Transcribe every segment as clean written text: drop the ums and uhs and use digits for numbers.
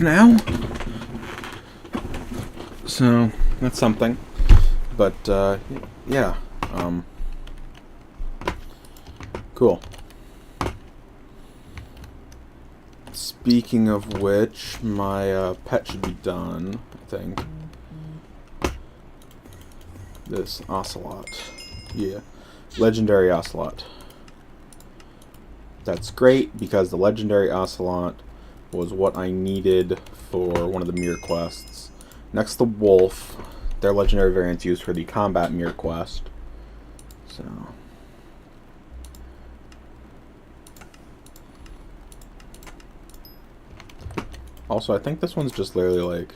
now. So that's something. But yeah, cool. Speaking of which, my pet should be done, I think. This ocelot. Yeah. Legendary ocelot. That's great because the legendary ocelot was what I needed for one of the mirror quests. Next, the wolf. Their legendary variants used for the combat mirror quest. So. Also, I think this one's just literally like...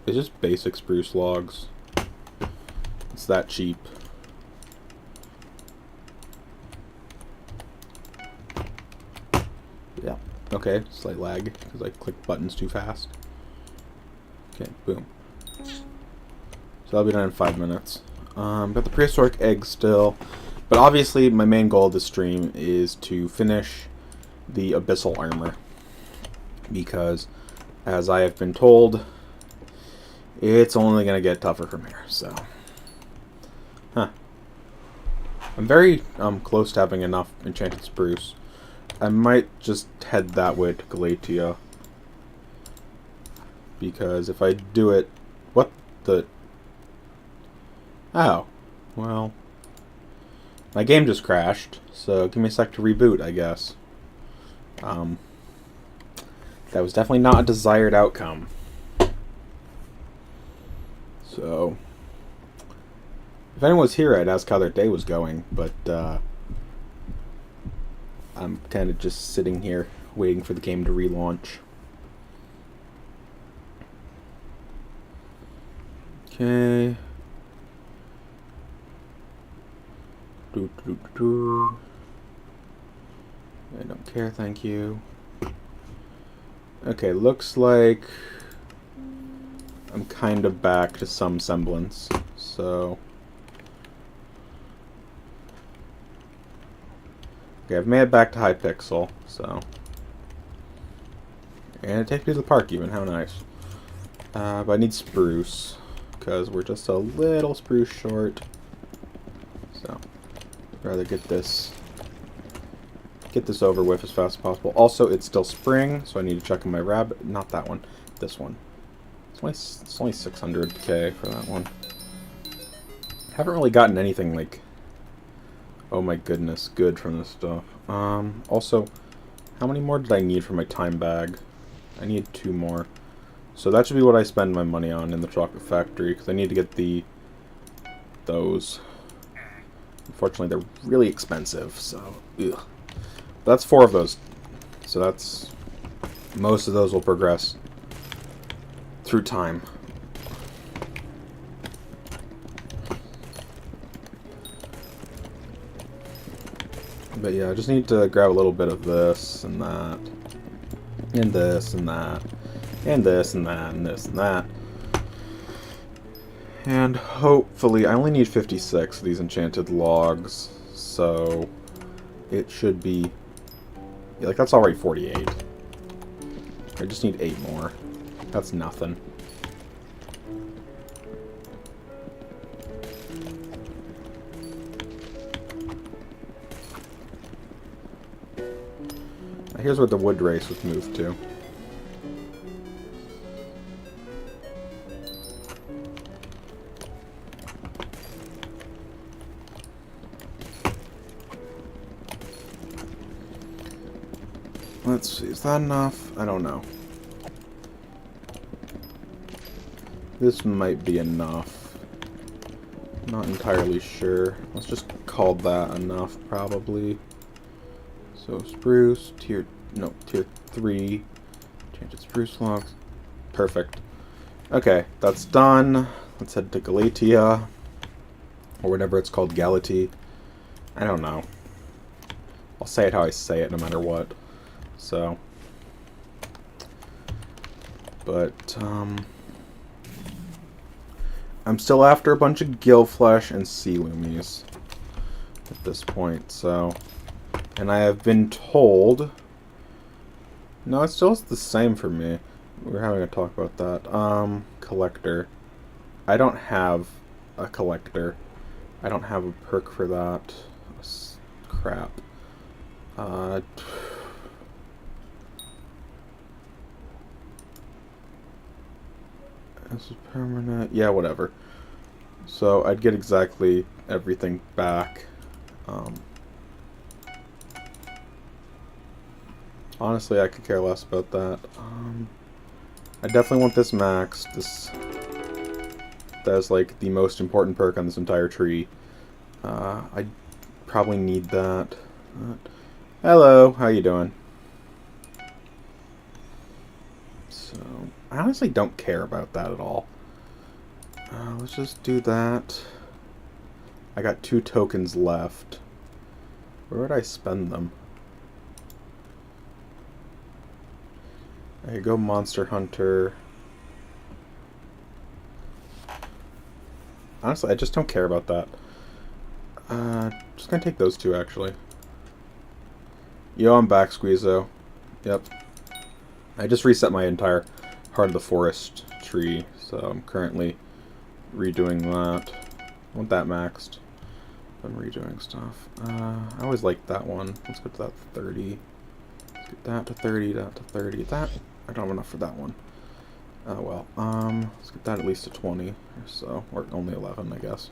It's just basic spruce logs. It's that cheap. Yeah. Okay, slight lag because I clicked buttons too fast. Okay, boom. So that'll be done in 5 minutes. Got the prehistoric egg still. But obviously, my main goal of this stream is to finish the abyssal armor. Because, as I have been told, it's only going to get tougher from here, so... Huh. I'm very close to having enough enchanted spruce. I might just head that way to Galatia. Because if I do it... What the... Oh. Well... My game just crashed, so give me a sec to reboot, I guess. That was definitely not a desired outcome. So... If anyone was here, I'd ask how their day was going, but I'm kind of just sitting here waiting for the game to relaunch. Okay. I don't care, thank you. Okay, looks like I'm kind of back to some semblance, so... Okay, I've made it back to Hypixel, so... And it takes me to the park even, how nice. But I need spruce, because we're just a little spruce short. So, I'd rather get this over with as fast as possible. Also, it's still spring, so I need to check on my rabbit. Not that one, this one. It's only 600k for that one. Haven't really gotten anything like... Oh my goodness, good from this stuff. Also, how many more did I need for my time bag? I need 2 more. So that should be what I spend my money on in the chocolate factory, because I need to get those. Unfortunately, they're really expensive, so ugh. That's 4 of those. So that's... Most of those will progress through time. But yeah, I just need to grab a little bit of this and that. And this and that. And this and that and this and that. And hopefully, I only need 56 of these enchanted logs. So, it should be... Yeah, like, that's already 48. I just need 8 more. That's nothing. Here's where the wood race was moved to. Let's see, is that enough? I don't know. This might be enough. Not entirely sure. Let's just call that enough, probably. So spruce, tier 3, enchanted spruce logs. Perfect. Okay, that's done. Let's head to Galatia. Or whatever it's called, Galaty. I don't know. I'll say it how I say it no matter what. So. But, I'm still after a bunch of gill flesh and sea loomies at this point, so... And I have been told No, it's still the same for me. We're having a talk about that. Collector. I don't have a collector. I don't have a perk for that. Crap. This is permanent. Yeah, whatever. So I'd get exactly everything back. Honestly, I could care less about that. I definitely want this maxed. That's like the most important perk on this entire tree. I probably need that. Hello, how you doing? So, I honestly don't care about that at all. Let's just do that. I got 2 tokens left. Where would I spend them? I could go Monster Hunter. Honestly, I just don't care about that. Just gonna take those 2, actually. Yo, I'm back, Squeezo. Yep. I just reset my entire Heart of the Forest tree, so I'm currently redoing that. I want that maxed. I'm redoing stuff. I always liked that one. Let's get to that 30. Let's get that to 30, that to 30. That, I don't have enough for that one. Oh well. Let's get that at least to 20 or so. Or only 11, I guess.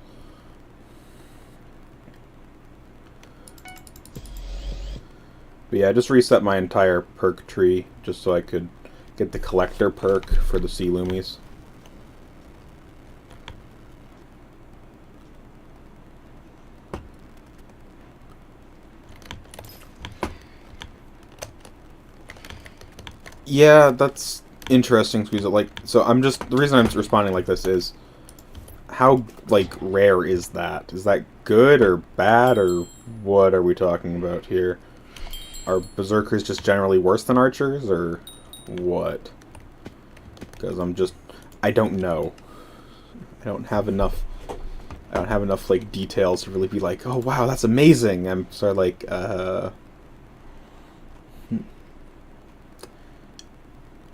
But yeah, I just reset my entire perk tree just so I could get the collector perk for the sea loomies. Yeah, that's interesting, Squeeze. Like, so the reason I'm responding like this is, how, like, rare is that? Is that good or bad, or what are we talking about here? Are berserkers just generally worse than archers, or what? Because I don't know. I don't have enough, like, details to really be like, oh, wow, that's amazing. I'm sort of like,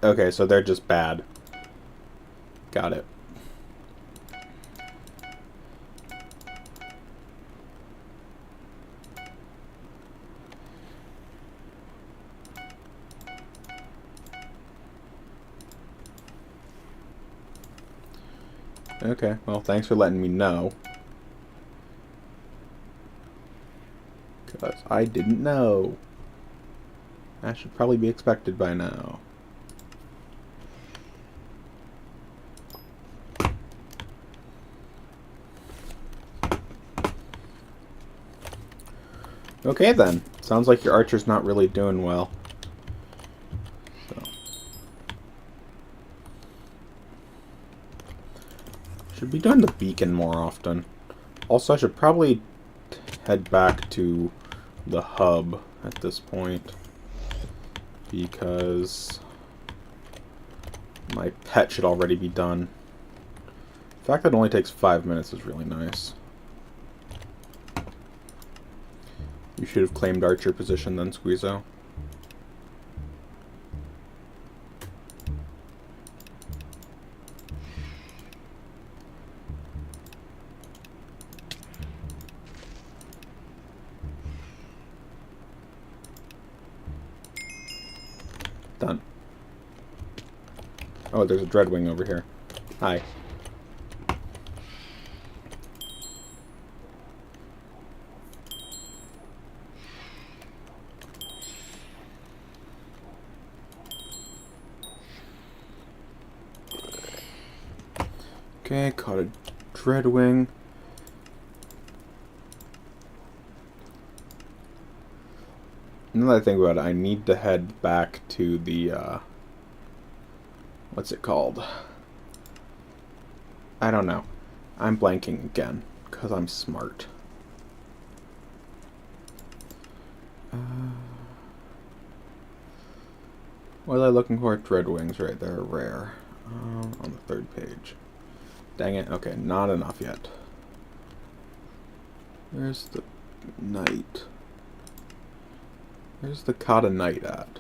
Okay, so they're just bad. Got it. Okay, well, thanks for letting me know. Because I didn't know. That should probably be expected by now. Okay then. Sounds like your archer's not really doing well. So. Should be doing the beacon more often. Also, I should probably head back to the hub at this point. Because my pet should already be done. The fact that it only takes 5 minutes is really nice. You should have claimed archer position then, Squeezo. Done. Oh, there's a Dreadwing over here. Hi. Okay, caught a Dreadwing. Now that I think about it, I need to head back to the, what's it called? I don't know. I'm blanking again, because I'm smart. What was I looking for? Dreadwings, right there, rare. On the 3rd page. Dang it, okay, not enough yet. Where's the knight? Where's the Kata Knight at?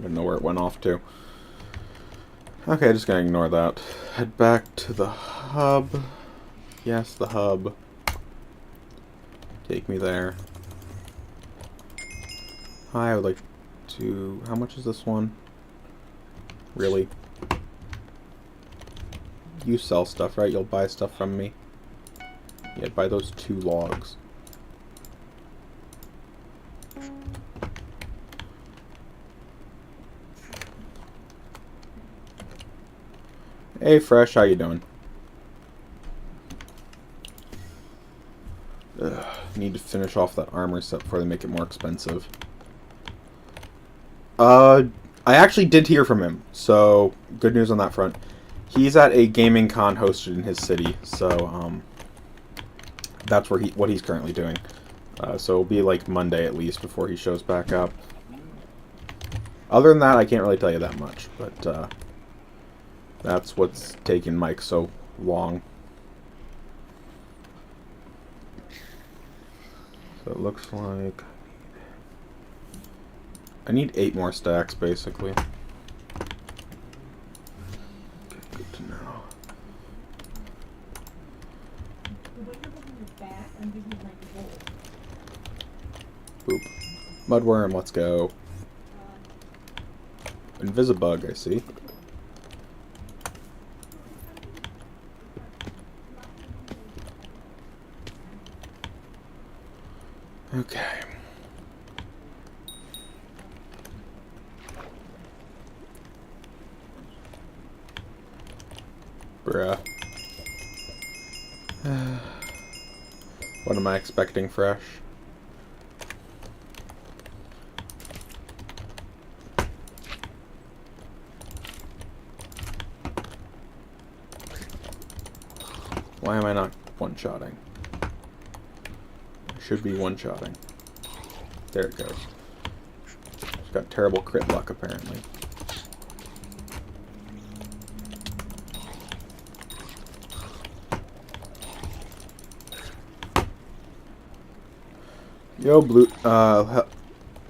I don't know where it went off to. Okay, just gonna ignore that. Head back to the hub. Yes, the hub. Take me there. Hi, I would like to... How much is this one? Really? You sell stuff, right? You'll buy stuff from me? Yeah, buy those 2 logs. Hey, Fresh, how you doing? Ugh, need to finish off that armor set before they make it more expensive. I actually did hear from him, so good news on that front. He's at a gaming con hosted in his city, so that's where what he's currently doing. So it'll be like Monday at least before he shows back up. Other than that, I can't really tell you that much, but that's what's taken Mike so long. So it looks like I need 8 more stacks, basically. Okay, good to know. Boop. Mudworm, let's go. Invisibug, I see. Okay. Bruh. What am I expecting, Fresh? Why am I not one-shotting? I should be one-shotting. There it goes. It's got terrible crit luck, apparently. Yo, Blue,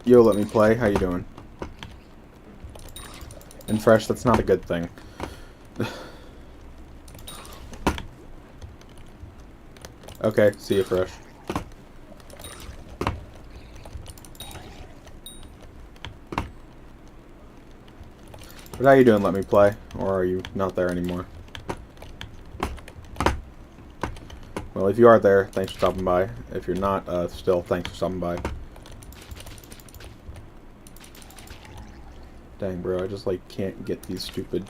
yo, let me play. How you doing? And Fresh, that's not a good thing. Okay, see you, Fresh. But how you doing, let me play? Or are you not there anymore? Well, if you are there, thanks for stopping by. If you're not, still, thanks for stopping by. Dang, bro, I just, like, can't get these stupid...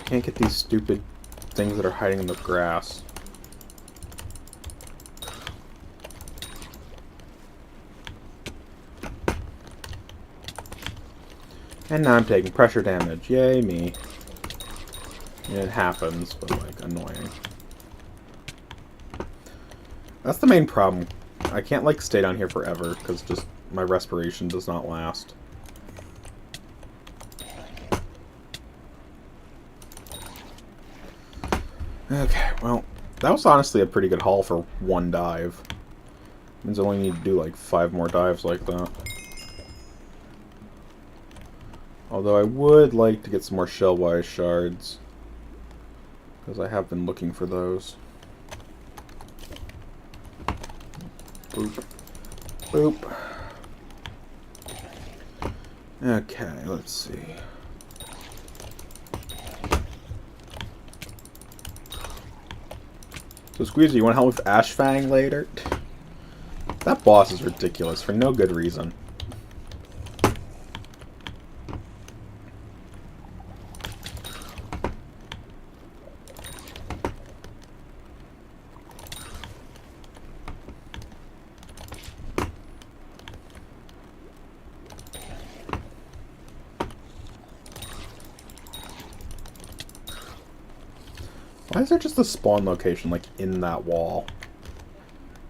Can't get these stupid things that are hiding in the grass. And now I'm taking pressure damage. Yay, me. It happens, but, like, annoying. That's the main problem. I can't, like, stay down here forever, because just my respiration does not last. Okay, well, that was honestly a pretty good haul for 1 dive. Means I only need to do, like, 5 more dives like that. Although I would like to get some more shell-wise shards. Because I have been looking for those. Boop. Boop. Okay, let's see. So Squeezy, you want to help with Ashfang later? That boss is ridiculous for no good reason. Why is there just a spawn location, like, in that wall?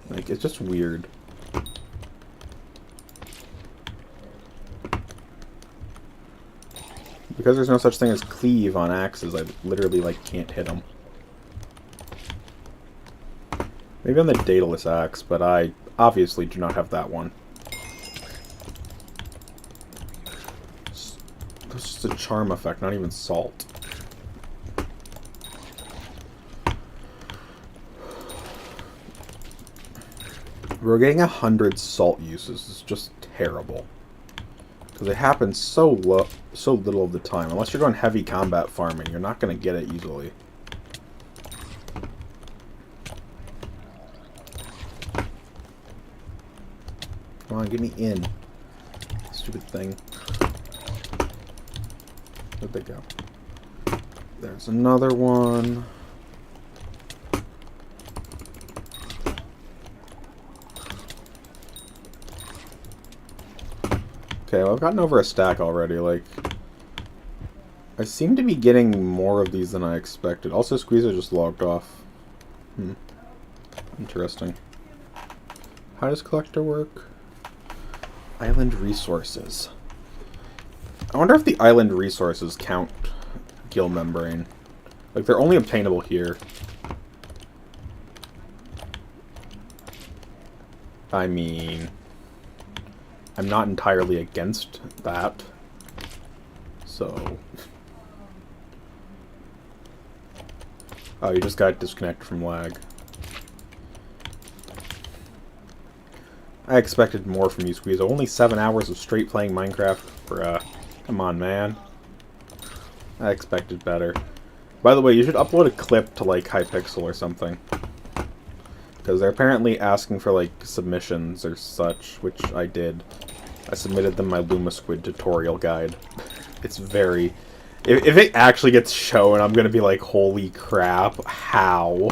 Like, it's just weird. Because there's no such thing as cleave on axes, I literally, like, can't hit them. Maybe on the Daedalus axe, but I obviously do not have that one. It's just a charm effect, not even salt. We're getting 100 salt uses. It's just terrible. Because it happens so little of the time. Unless you're going heavy combat farming, you're not going to get it easily. Come on, get me in. Stupid thing. Where'd they go? There's another one. Okay, well, I've gotten over a stack already. Like, I seem to be getting more of these than I expected. Also, Squeezer just logged off. Interesting. How does Collector work? Island resources. I wonder if the island resources count gill membrane. Like, they're only obtainable here. I mean, I'm not entirely against that. So... Oh, you just got disconnected from lag. I expected more from you, Squeeze. Only 7 hours of straight playing Minecraft. Come on, man. I expected better. By the way, you should upload a clip to, like, Hypixel or something. Because they're apparently asking for, like, submissions or such, which I did. I submitted them my Luma Squid tutorial guide. It's very... If it actually gets shown, I'm gonna be like, holy crap, how?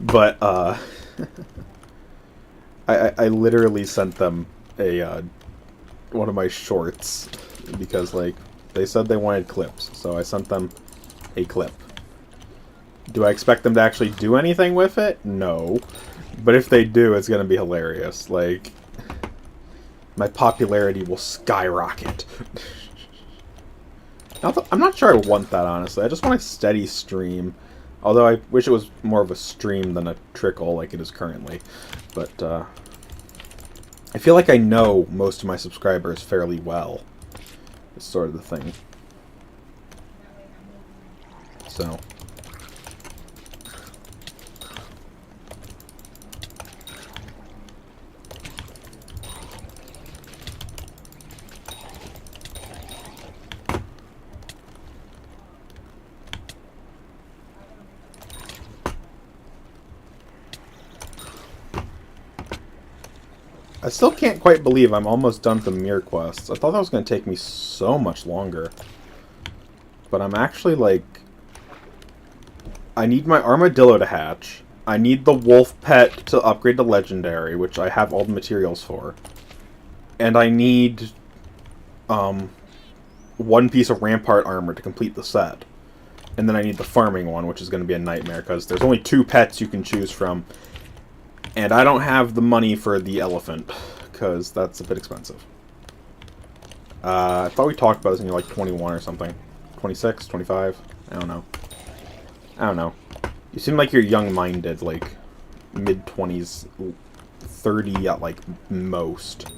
But, I literally sent them a, one of my shorts, because, like, they said they wanted clips, so I sent them a clip. Do I expect them to actually do anything with it? No. But if they do, it's gonna be hilarious. Like, my popularity will skyrocket. I'm not sure I want that, honestly. I just want a steady stream. Although I wish it was more of a stream than a trickle like it is currently. But, I feel like I know most of my subscribers fairly well. It's sort of the thing. So... I still can't quite believe I'm almost done with the mirror quests. I thought that was going to take me so much longer. But I'm actually, like... I need my armadillo to hatch. I need the wolf pet to upgrade to legendary, which I have all the materials for. And I need... one piece of rampart armor to complete the set. And then I need the farming one, which is going to be a nightmare, because there's only 2 pets you can choose from. And I don't have the money for the elephant, because that's a bit expensive. I thought we talked about this when you're like 21 or something. 26, 25? I don't know. I don't know. You seem like you're young-minded, like mid-20s, 30 at like most.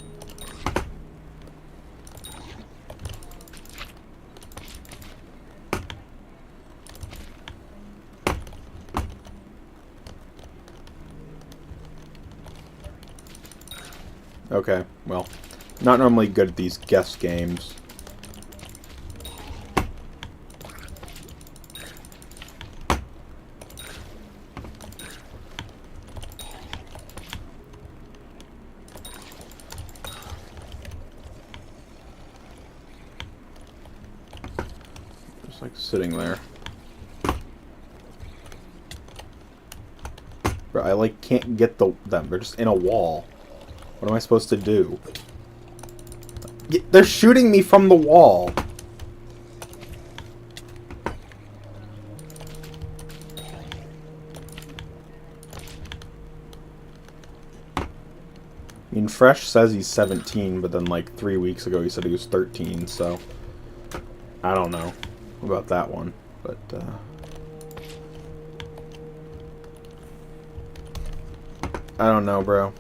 Okay, well, not normally good at these guess games. Just like sitting there. Bro, I like can't get them. They're just in a wall. What am I supposed to do? They're shooting me from the wall. I mean, Fresh says he's 17, but then like 3 weeks ago he said he was 13, so... I don't know about that one, but, I don't know, bro.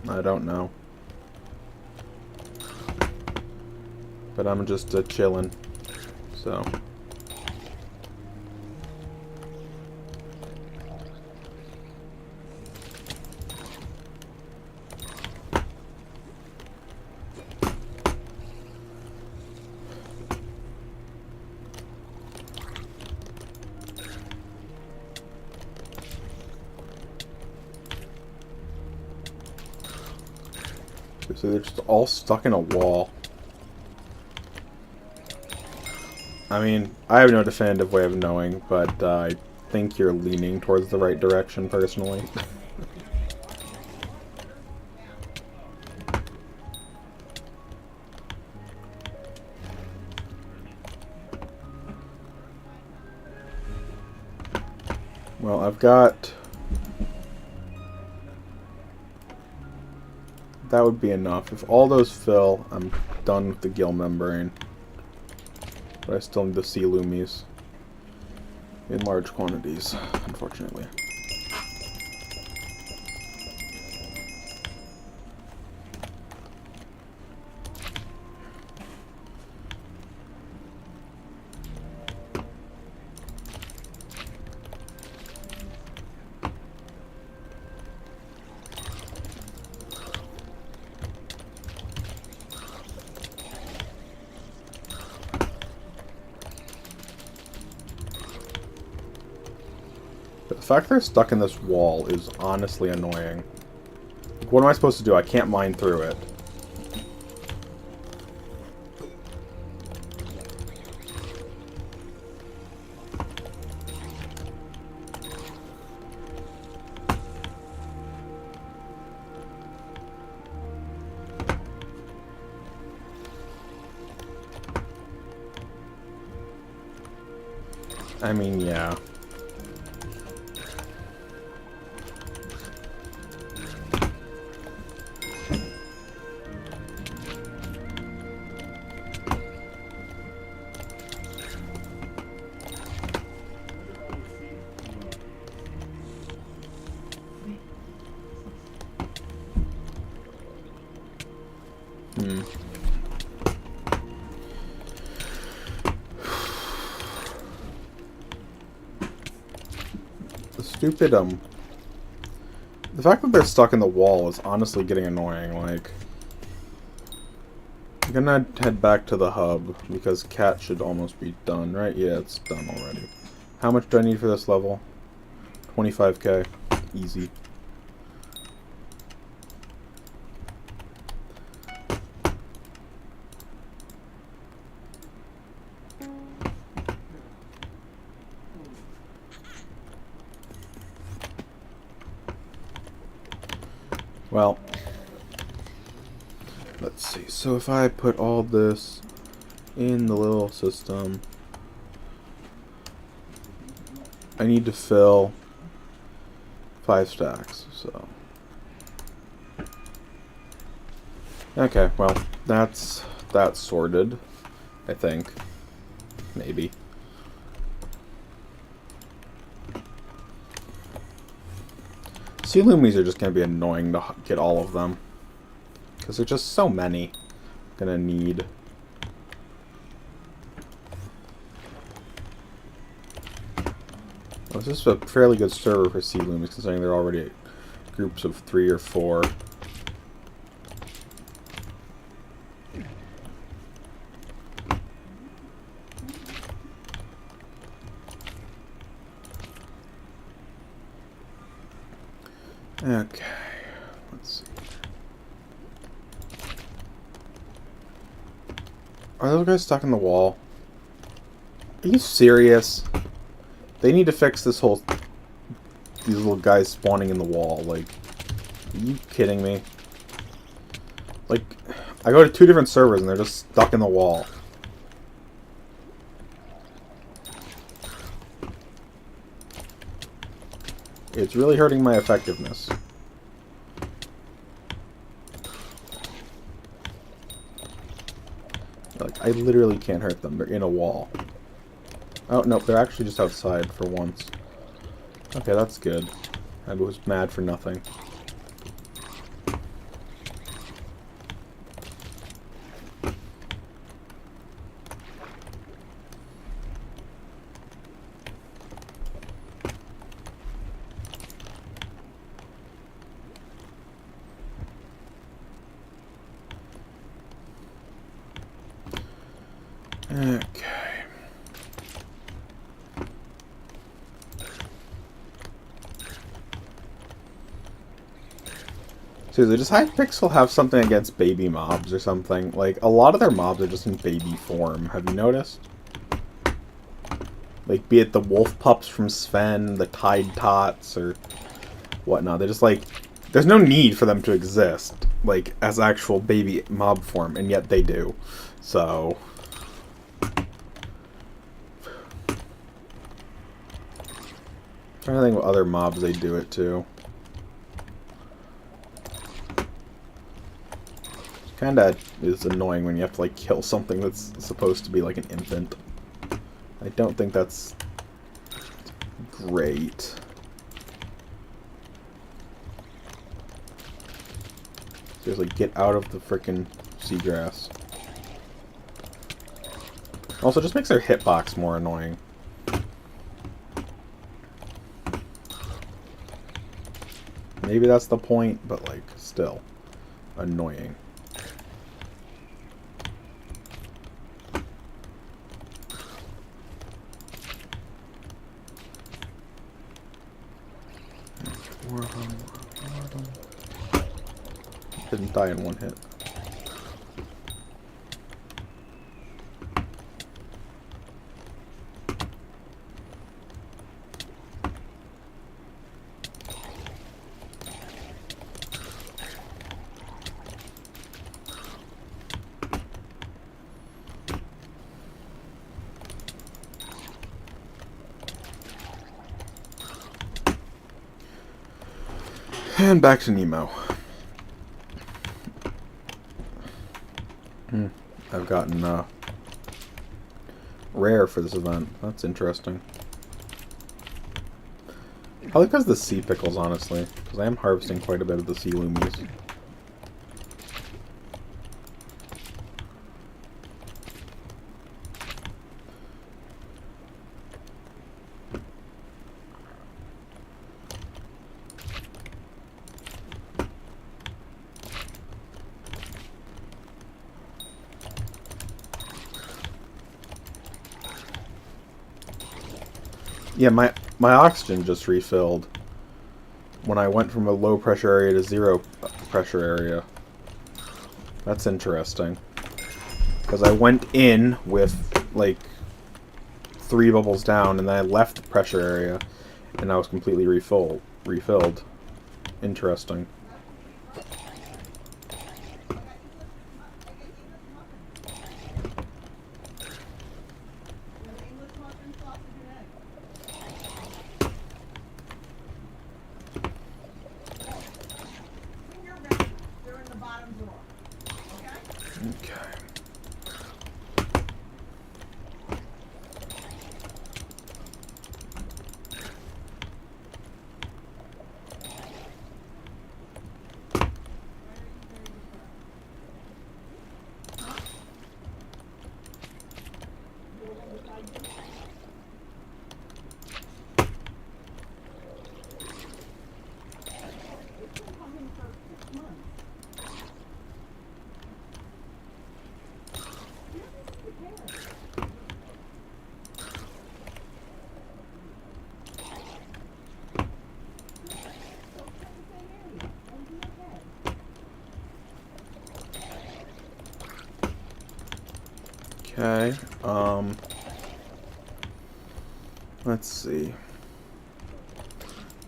I don't know. But I'm just chillin'. So. So they're just all stuck in a wall. I mean, I have no definitive way of knowing, but I think you're leaning towards the right direction, personally. Well, I've got... That would be enough. If all those fill, I'm done with the gill membrane. But I still need the sea loomies. In large quantities, unfortunately. The fact they're stuck in this wall is honestly annoying. Like, what am I supposed to do? I can't mine through it. I mean, yeah. The stupid, the fact that they're stuck in the wall is honestly getting annoying, like... I'm gonna head back to the hub, because cat should almost be done, right? Yeah, it's done already. How much do I need for this level? 25k. Easy. Well, let's see. So if I put all this in the little system, I need to fill 5 stacks, so. Okay, well, that's sorted, I think. Maybe. Sea loomies are just going to be annoying to get all of them. Because there's just so many. Gonna need. Well, this is a fairly good server for sea loomies, considering they're already groups of 3 or 4. Okay, let's see. Are those guys stuck in the wall? Are you serious? They need to fix this whole... These little guys spawning in the wall, like... Are you kidding me? Like, I go to 2 different servers and they're just stuck in the wall. It's really hurting my effectiveness. Like, I literally can't hurt them. They're in a wall. Oh, no, they're actually just outside for once. Okay, that's good. I was mad for nothing. Seriously, does Hypixel have something against baby mobs or something? Like, a lot of their mobs are just in baby form. Have you noticed? Like, be it the wolf pups from Sven, the Tide Tots, or whatnot. They're just like, there's no need for them to exist, like, as actual baby mob form, and yet they do. So... I'm trying to think what other mobs they do it to. Kinda is annoying when you have to, like, kill something that's supposed to be, like, an infant. I don't think that's great. Seriously, get out of the frickin' seagrass. Also, just makes their hitbox more annoying. Maybe that's the point, but, like, still annoying. Didn't die in one hit. And back to Nemo. I've gotten rare for this event. That's interesting. Probably because of the sea pickles, honestly. Because I am harvesting quite a bit of the sea loomies. Yeah, my oxygen just refilled when I went from a low pressure area to zero pressure area. That's interesting. Because I went in with, like, 3 bubbles down, and then I left the pressure area, and I was completely refilled. Interesting. Okay, let's see.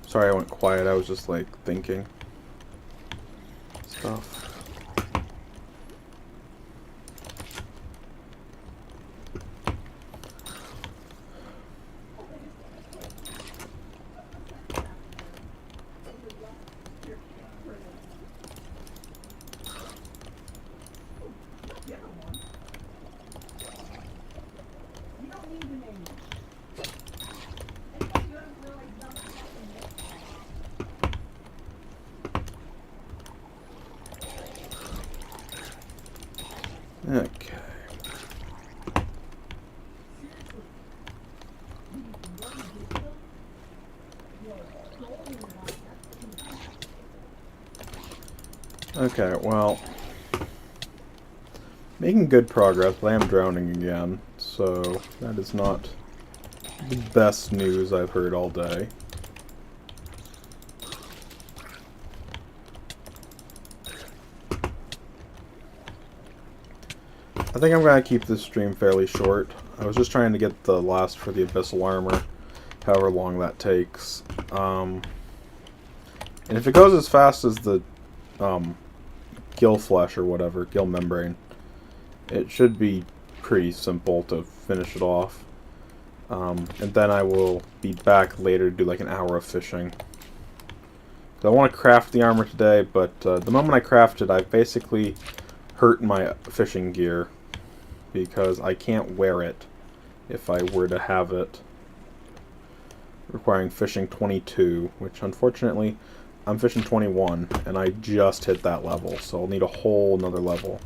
Sorry I went quiet, I was just, like, thinking stuff. Okay. Okay, well, making good progress, but I am drowning again, so that is not the best news I've heard all day. I think I'm going to keep this stream fairly short. I was just trying to get the last for the abyssal armor, however long that takes. And if it goes as fast as the gill flesh or whatever, gill membrane, it should be pretty simple to finish it off. And then I will be back later to do like an hour of fishing. I want to craft the armor today, but the moment I craft it, I've basically hurt my fishing gear because I can't wear it if I were to have it, requiring fishing 22, which unfortunately I'm fishing 21, and I just hit that level, so I'll need a whole nother level.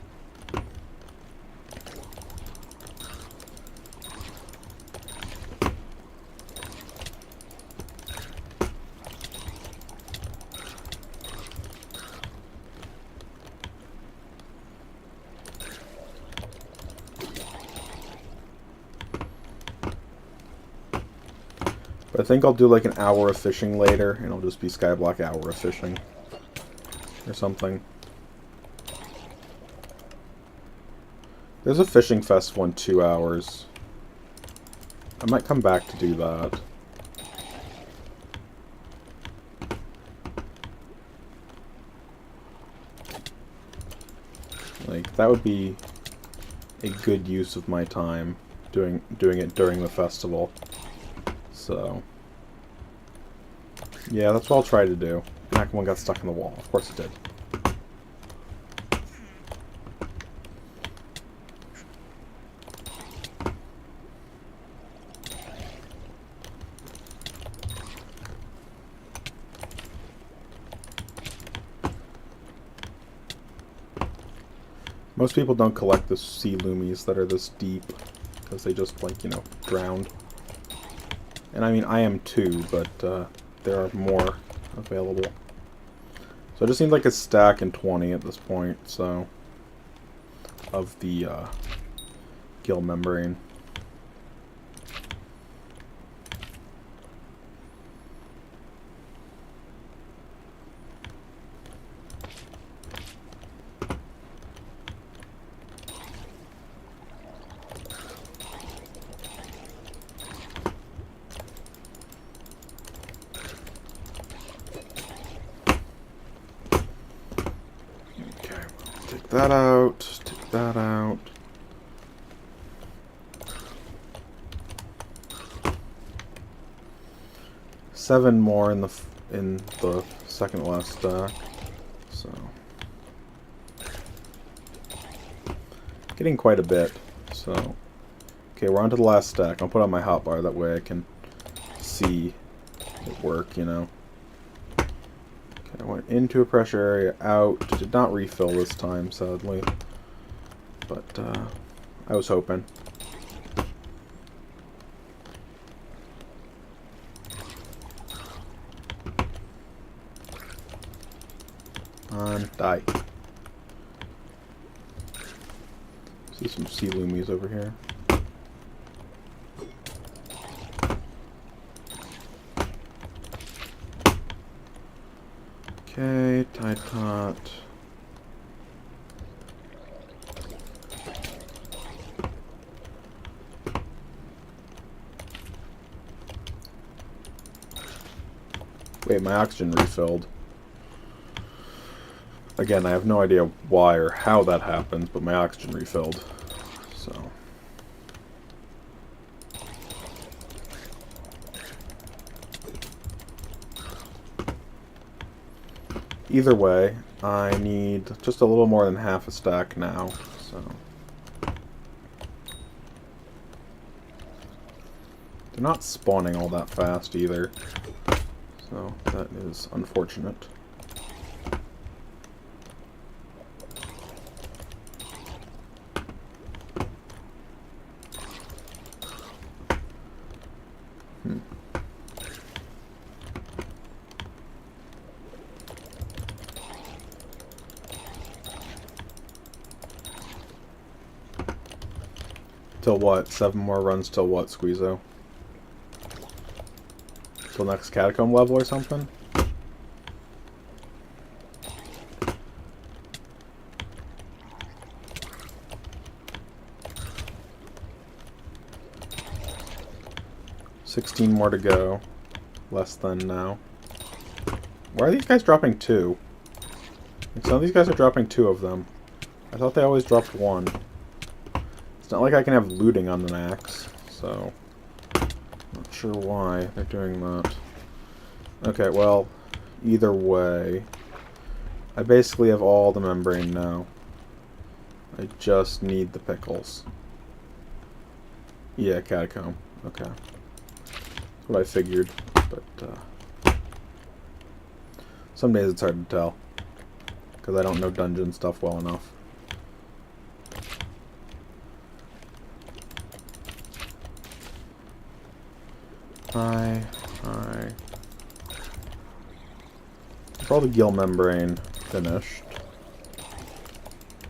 But I think I'll do like an hour of fishing later, and it'll just be skyblock hour of fishing. Or something. There's a fishing festival in 2 hours. I might come back to do that. Like, that would be a good use of my time, doing it during the festival. So, yeah, that's what I'll try to do. That one got stuck in the wall. Of course it did. Most people don't collect the sea loomies that are this deep because they just, like, you know, drowned. And I mean, I am too, but there are more available. So I just need like a stack and 20 at this point, so, of the gill membrane. That out, take that out. Seven more in the second last stack. So getting quite a bit. So okay, we're on to the last stack. I'll put on my hotbar, that way I can see it work, you know. I went into a pressure area, out. Did not refill this time, sadly. But, I was hoping. Die. See some sea loomies over here. Okay, Tide Pot. Wait, my oxygen refilled. Again, I have no idea why or how that happens, but my oxygen refilled. So. Either way, I need just a little more than half a stack now, so. They're not spawning all that fast either, so that is unfortunate. Till what? 7 more runs till what, Squeezo? Till next catacomb level or something? 16 more to go. Less than now. Why are these guys dropping 2? Like, some of these guys are dropping 2 of them. I thought they always dropped 1. It's not like I can have looting on the max, so... Not sure why they're doing that. Okay, well, either way... I basically have all the membrane now. I just need the pickles. Yeah, catacomb. Okay. That's what I figured, but some days it's hard to tell. Because I don't know dungeon stuff well enough. Hi. For all the gill membrane finished.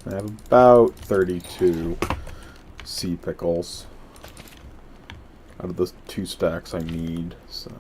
I have about 32 sea pickles out of the 2 stacks I need, so...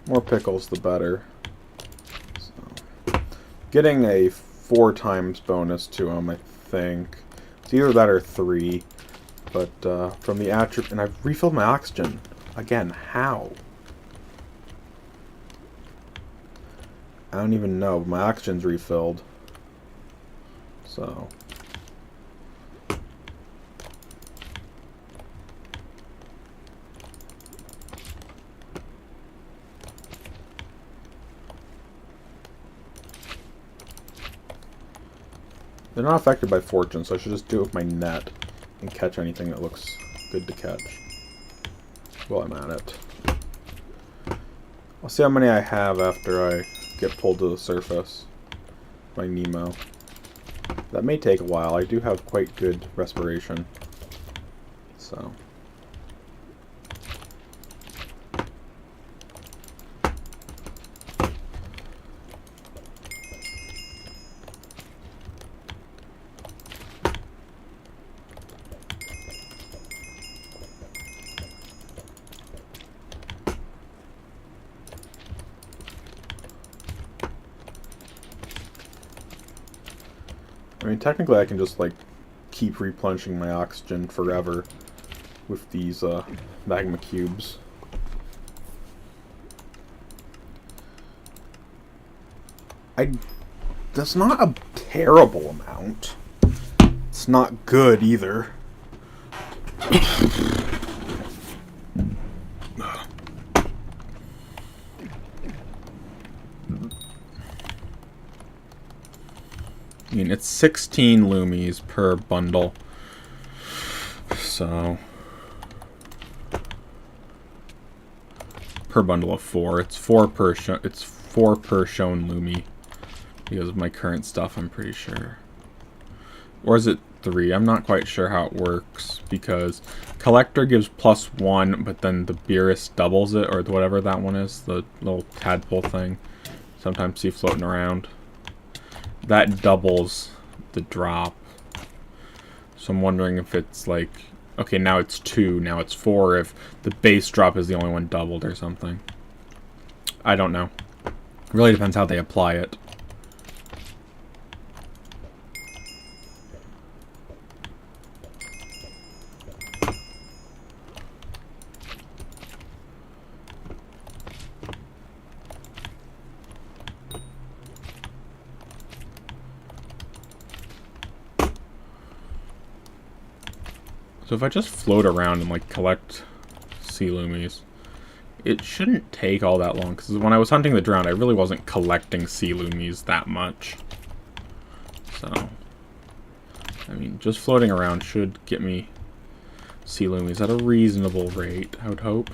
More pickles, the better. So, getting a 4 times bonus to them, I think. It's either that or 3. But from the attribute, and I've refilled my oxygen again. How? I don't even know. My oxygen's refilled. So. They're not affected by fortune, so I should just do it with my net and catch anything that looks good to catch while I'm at it. I'll see how many I have after I get pulled to the surface by Nemo. That may take a while. I do have quite good respiration. So... I mean, technically I can just, like, keep replenishing my oxygen forever with these, magma cubes. That's not a terrible amount. It's not good, either. I mean, it's 16 lumies per bundle, so per bundle of 4. It's 4 per shown lumi because of my current stuff. I'm pretty sure, or is it 3? I'm not quite sure how it works because collector gives +1, but then the Beerus doubles it, or whatever that one is, the little tadpole thing. Sometimes see floating around. That doubles the drop. So I'm wondering if it's like... Okay, now it's 2, now it's 4, if the base drop is the only one doubled or something. I don't know. It really depends how they apply it. So if I just float around and, like, collect sea lumies, it shouldn't take all that long, because when I was hunting the drowned, I really wasn't collecting sea lumies that much. So, I mean, just floating around should get me sea lumies at a reasonable rate, I would hope.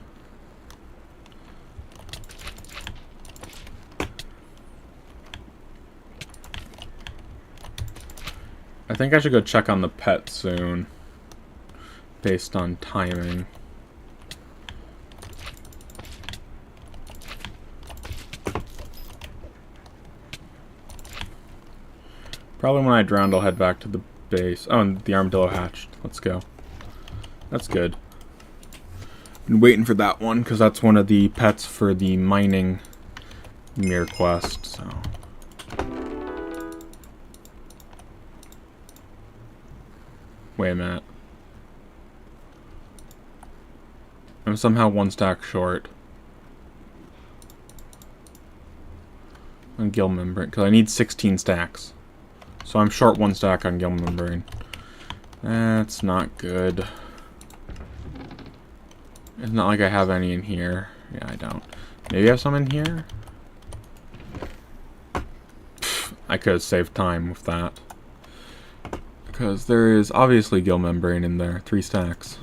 I think I should go check on the pet soon, based on timing. Probably when I drowned, I'll head back to the base. Oh, and the armadillo hatched. Let's go. That's good. Been waiting for that one, because that's one of the pets for the mining mirror quest, so... Wait a minute. I'm somehow 1 stack short. On gill membrane, because I need 16 stacks. So I'm short 1 stack on gill membrane. That's not good. It's not like I have any in here. Yeah, I don't. Maybe I have some in here? Pfft, I could have saved time with that. Because there is obviously gill membrane in there. 3 stacks.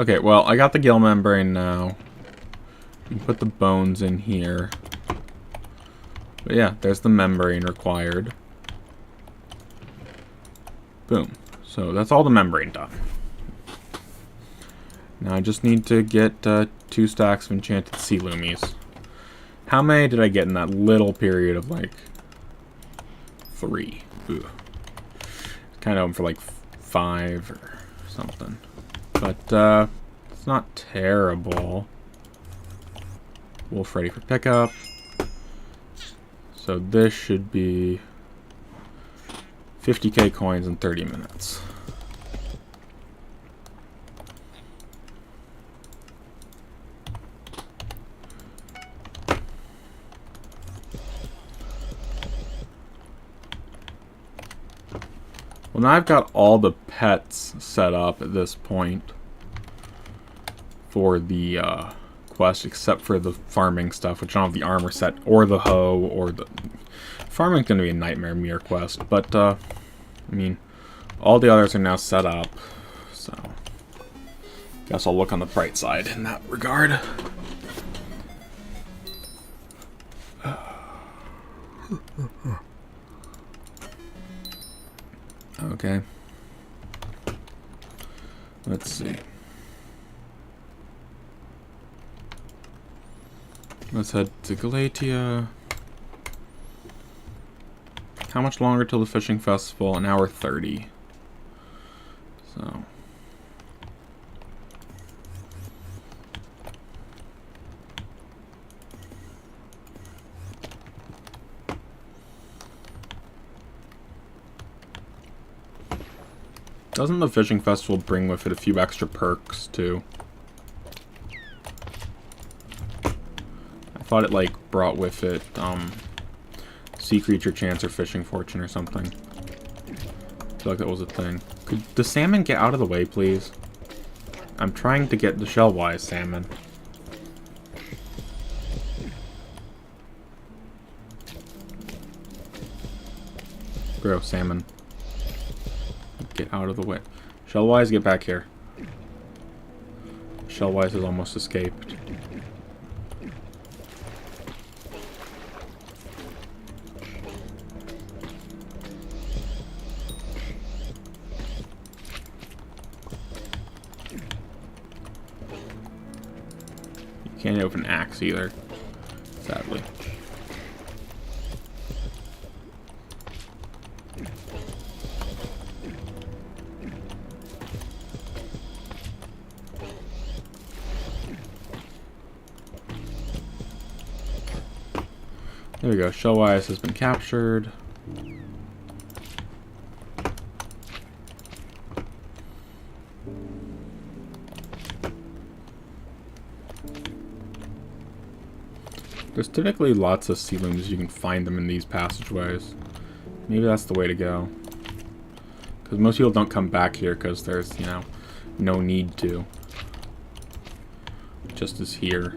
Okay, well, I got the gill membrane now. You can put the bones in here. But yeah, there's the membrane required. Boom. So that's all the membrane done. Now I just need to get 2 stacks of enchanted sea loomies. How many did I get in that little period of like 3? Ooh. Kind of hoping for like 5 or something. But it's not terrible. Wolf ready for pickup. So this should be 50k coins in 30 minutes. Well, now I've got all the pets set up at this point for the quest, except for the farming stuff, which I don't have the armor set, or the hoe, or the... Farming's going to be a nightmare mirror quest, but, I mean, all the others are now set up, so... Guess I'll look on the bright side in that regard. Okay. Let's see. Let's head to Galatia. How much longer till the fishing festival? An hour 30. So. Doesn't the fishing festival bring with it a few extra perks, too? I thought it, like, brought with it, sea creature chance or fishing fortune or something. I feel like that was a thing. Could the salmon get out of the way, please? I'm trying to get the shell-wise salmon. Gross, salmon. Get out of the way. Shellwise, get back here. Shellwise has almost escaped. You can't open an axe either, sadly. There we go. Shellwise has been captured. There's typically lots of sea looms. You can find them in these passageways. Maybe that's the way to go. Because most people don't come back here because there's, you know, no need to. Just as here.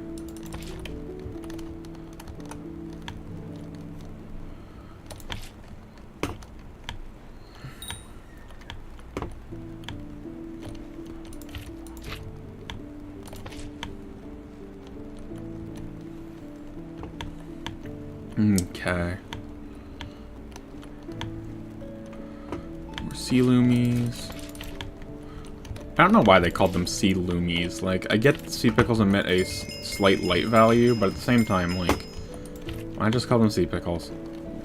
Okay. More sea loomies. I don't know why they called them sea loomies. Like, I get sea pickles emit a slight light value, but at the same time, like, why just call them sea pickles?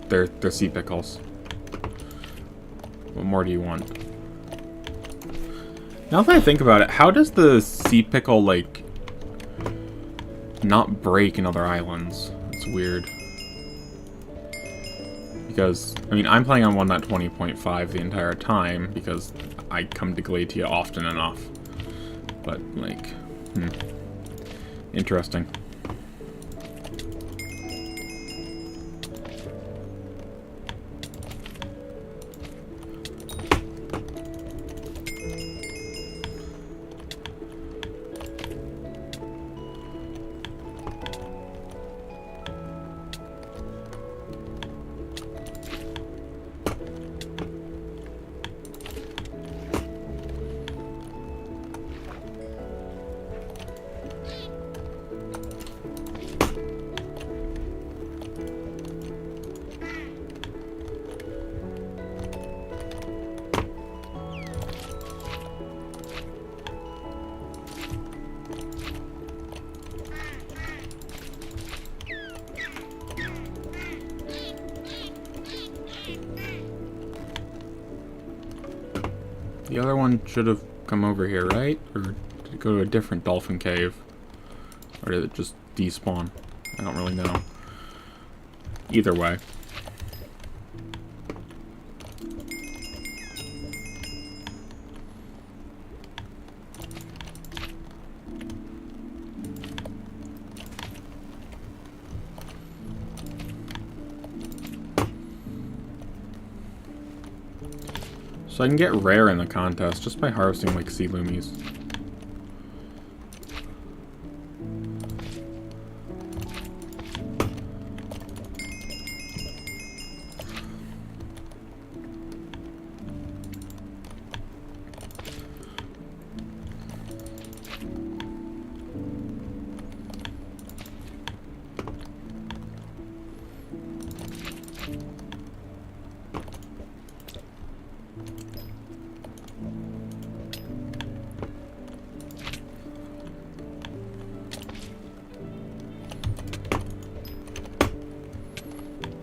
They're sea pickles. What more do you want? Now that I think about it, how does the sea pickle, like, not break in other islands? It's weird. Because, I mean, I'm playing on 1.20.5 the entire time, because I come to Glatia often enough. But, like, interesting. The other one should have come over here, right? Or did it go to a different dolphin cave? Or did it just despawn? I don't really know. Either way. So I can get rare in the contest just by harvesting, like, sea loomies.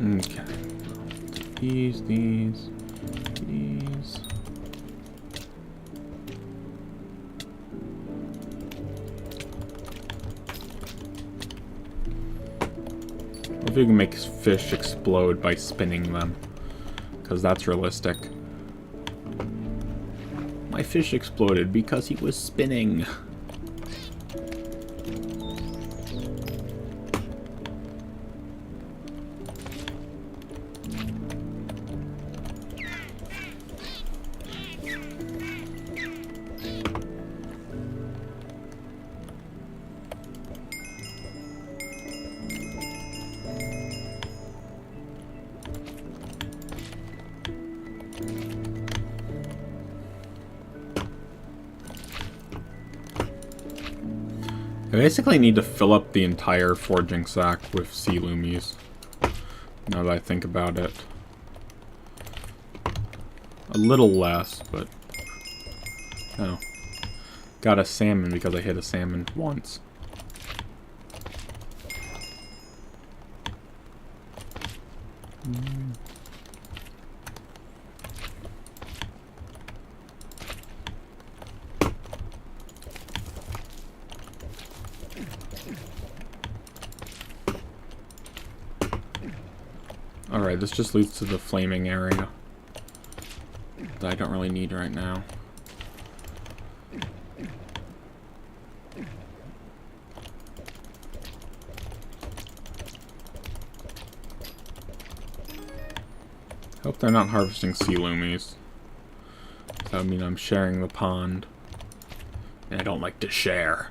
Okay. These. If you can make fish explode by spinning them, because that's realistic. My fish exploded because he was spinning. I basically need to fill up the entire forging sack with sea loomies, now that I think about it. A little less, but... oh. Got a salmon because I hit a salmon once. Alright, this just leads to the flaming area that I don't really need right now. Hope they're not harvesting sea loomies. That would mean I'm sharing the pond. And I don't like to share.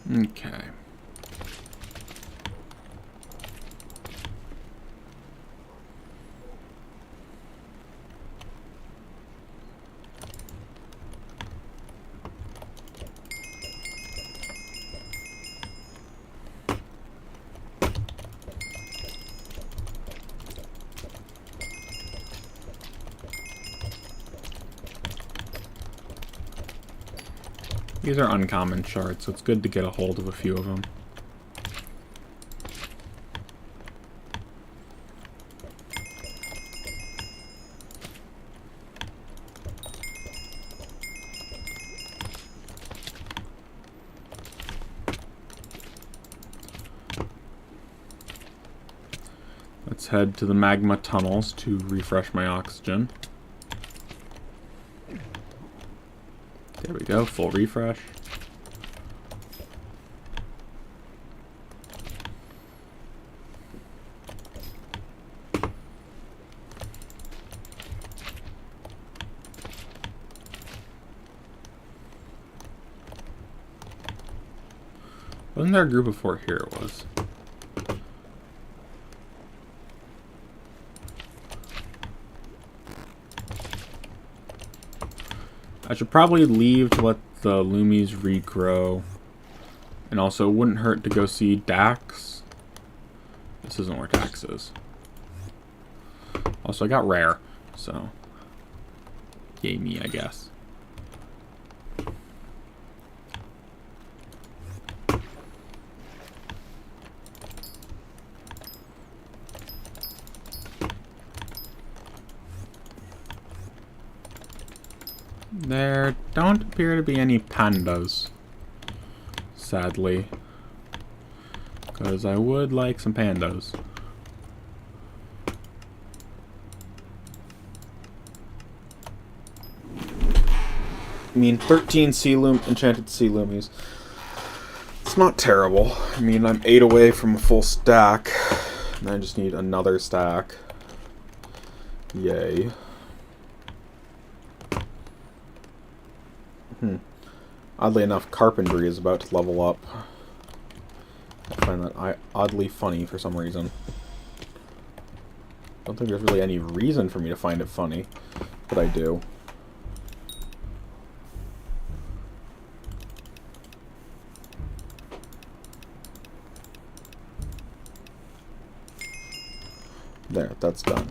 Okay. These are uncommon shards, so it's good to get a hold of a few of them. Let's head to the magma tunnels to refresh my oxygen. There we go, full refresh. Wasn't there a group before here? It was. I should probably leave to let the Loomies regrow. And also, it wouldn't hurt to go see Dax. This isn't where Dax is. Also, I got rare, so yay me, I guess. There don't appear to be any pandas, sadly, because I would like some pandas. I mean, 13 enchanted sea loomies. It's not terrible. I mean, I'm 8 away from a full stack, and I just need another stack. Yay. Oddly enough, carpentry is about to level up. I find that oddly funny for some reason. I don't think there's really any reason for me to find it funny, but I do. There, that's done.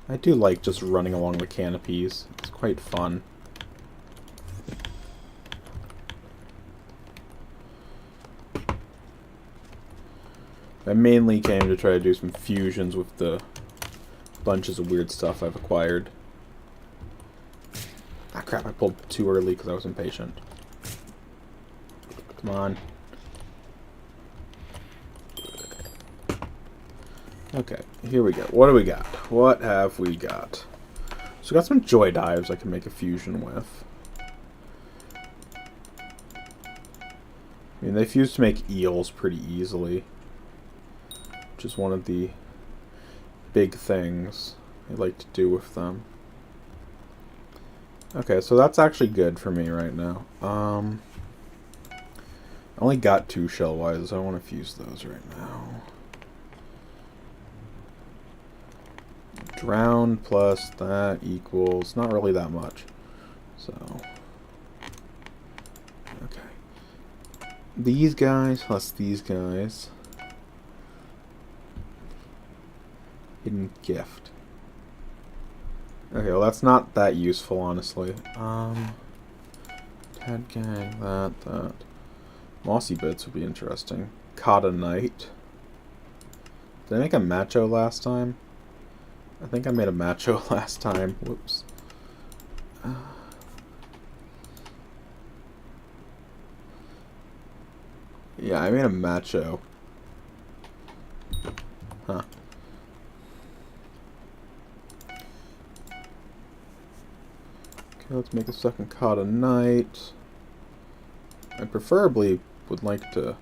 I do like just running along the canopies. It's quite fun. I mainly came to try to do some fusions with the bunches of weird stuff I've acquired. Ah crap, I pulled too early because I was impatient. Come on. Okay, here we go. What do we got? What have we got? So we got some joy dives I can make a fusion with. I mean, they fuse to make eels pretty easily, which is one of the big things I like to do with them. Okay, so that's actually good for me right now. I only got 2 shell wise, so I want to fuse those right now. Drown plus that equals not really that much. So okay. These guys plus these guys. Hidden gift. Okay, well that's not that useful honestly. Tad gang, that. Mossy bits would be interesting. Caught a knight. Did I make a macho last time? I think I made a macho last time. Whoops. Yeah, I made a macho. Huh. Okay, let's make a second Kata Knight. I preferably would like to...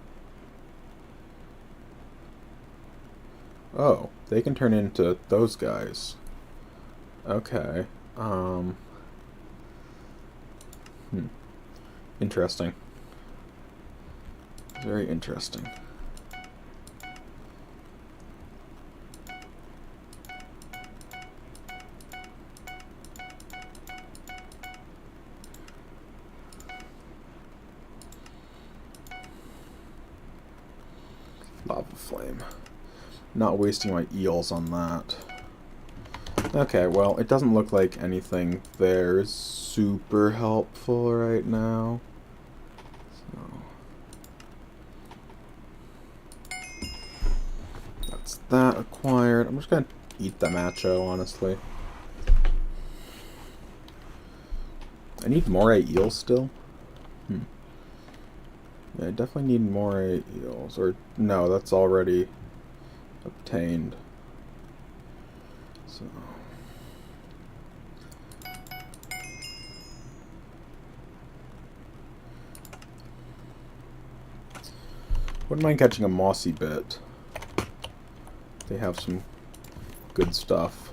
Oh, they can turn into those guys. Okay. Interesting. Very interesting. Lava flame. Not wasting my eels on that. Okay, well, it doesn't look like anything there is super helpful right now. So that's that acquired. I'm just gonna eat the macho, honestly. I need moray eels still. Yeah, I definitely need moray eels. Or no, that's already obtained. So wouldn't mind catching a mossy bit. They have some good stuff.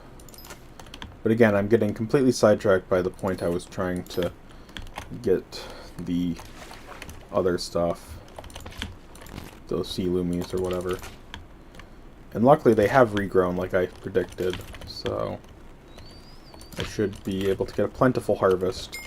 But again, I'm getting completely sidetracked by the point I was trying to get the other stuff. Those sea loomies or whatever. And luckily they have regrown like I predicted, so I should be able to get a plentiful harvest.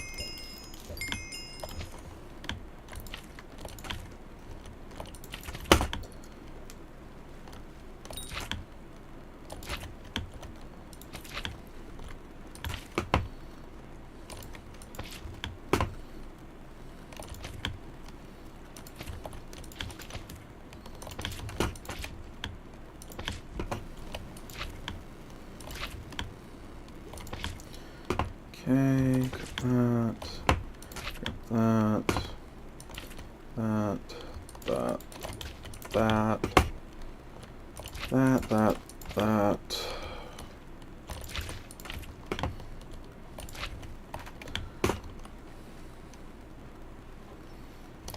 Okay, got that, that.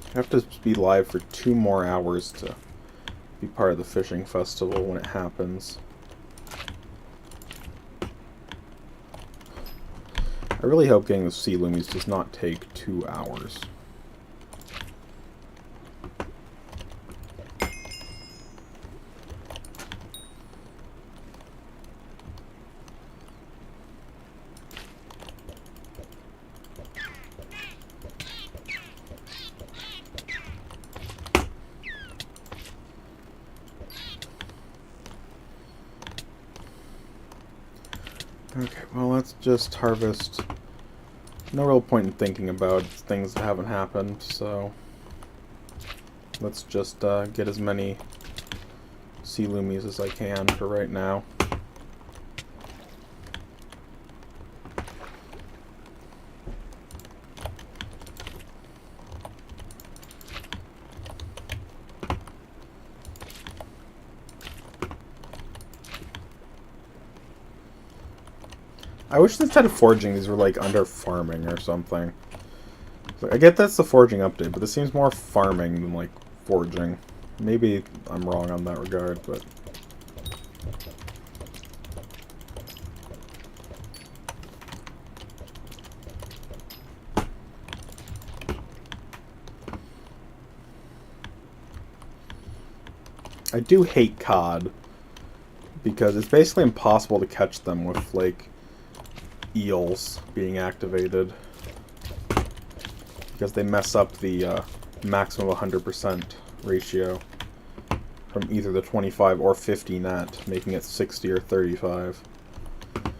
I have to be live for 2 more hours to be part of the fishing festival when it happens. I really hope getting the sea loomies does not take 2 hours. Okay, well, let's just harvest. No real point in thinking about things that haven't happened, so let's just get as many sea loomies as I can for right now. I wish instead of foraging, these were like under farming or something. I get that's the foraging update, but this seems more farming than like foraging. Maybe I'm wrong on that regard, but I do hate cod because it's basically impossible to catch them with like eels being activated because they mess up the maximum 100% ratio from either the 25 or 50 net, making it 60 or 35. I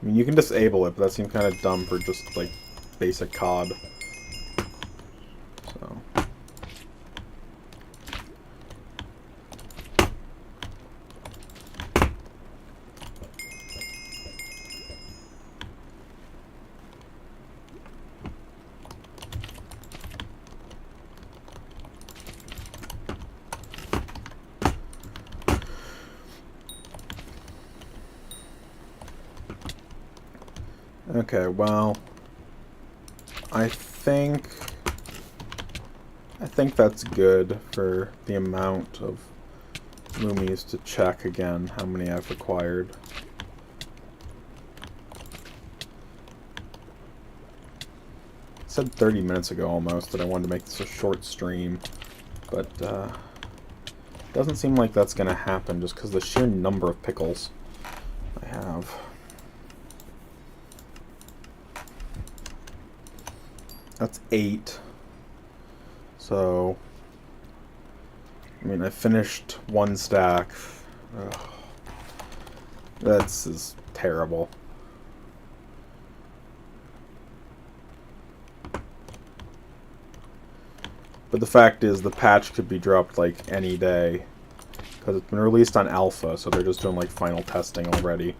mean, you can disable it, but that seems kind of dumb for just like basic cod. So okay, well, I think that's good for the amount of loomies to check again how many I've acquired. said 30 minutes ago almost that I wanted to make this a short stream, but doesn't seem like that's going to happen just because the sheer number of pickles I have. That's 8. So, I mean, I finished 1 stack. Ugh. This is terrible. But the fact is, the patch could be dropped like any day, because it's been released on alpha, so they're just doing like final testing already.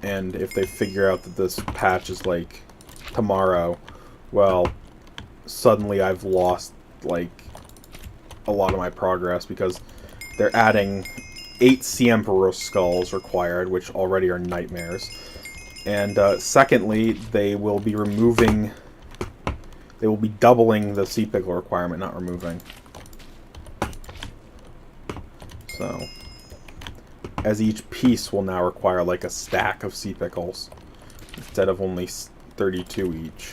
And if they figure out that this patch is like tomorrow, well, suddenly I've lost like a lot of my progress, because they're adding 8 Sea Emperor skulls required, which already are nightmares. And secondly, they will be removing... They will be doubling the sea pickle requirement, not removing. So, as each piece will now require like a stack of sea pickles, instead of only 32 each.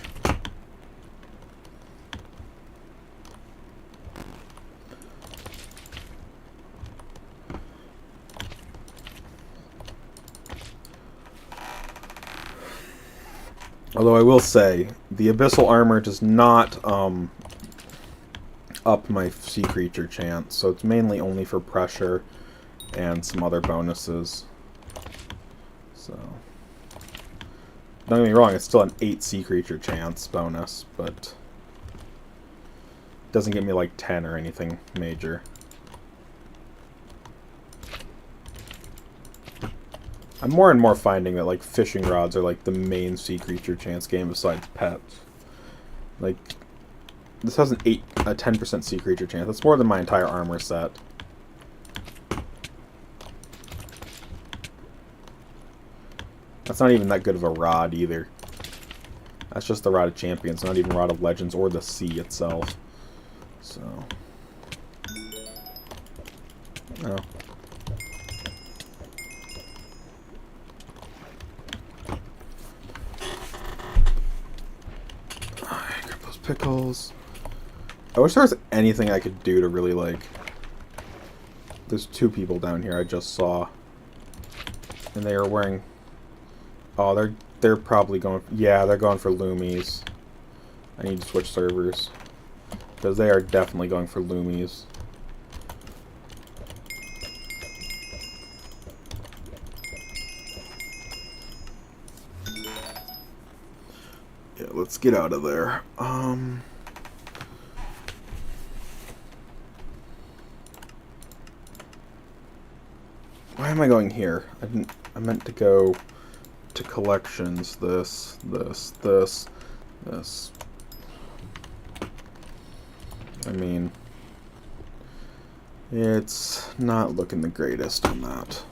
Although I will say, the abyssal armor does not up my sea creature chance, so it's mainly only for pressure and some other bonuses. So, don't get me wrong, it's still an 8 sea creature chance bonus, but it doesn't get me like 10 or anything major. I'm more and more finding that like fishing rods are like the main sea creature chance game besides pets. Like, this has a 10% sea creature chance. That's more than my entire armor set. That's not even that good of a rod either. That's just the Rod of Champions, not even Rod of Legends or the sea itself. So, no. Pickles. I wish there was anything I could do to really like... There's 2 people down here I just saw. And they are wearing... Oh, they're probably going... Yeah, they're going for Loomies. I need to switch servers. Because they are definitely going for Loomies. Yeah, let's get out of there. Why am I going here? I meant to go to collections. This. I mean, it's not looking the greatest on that.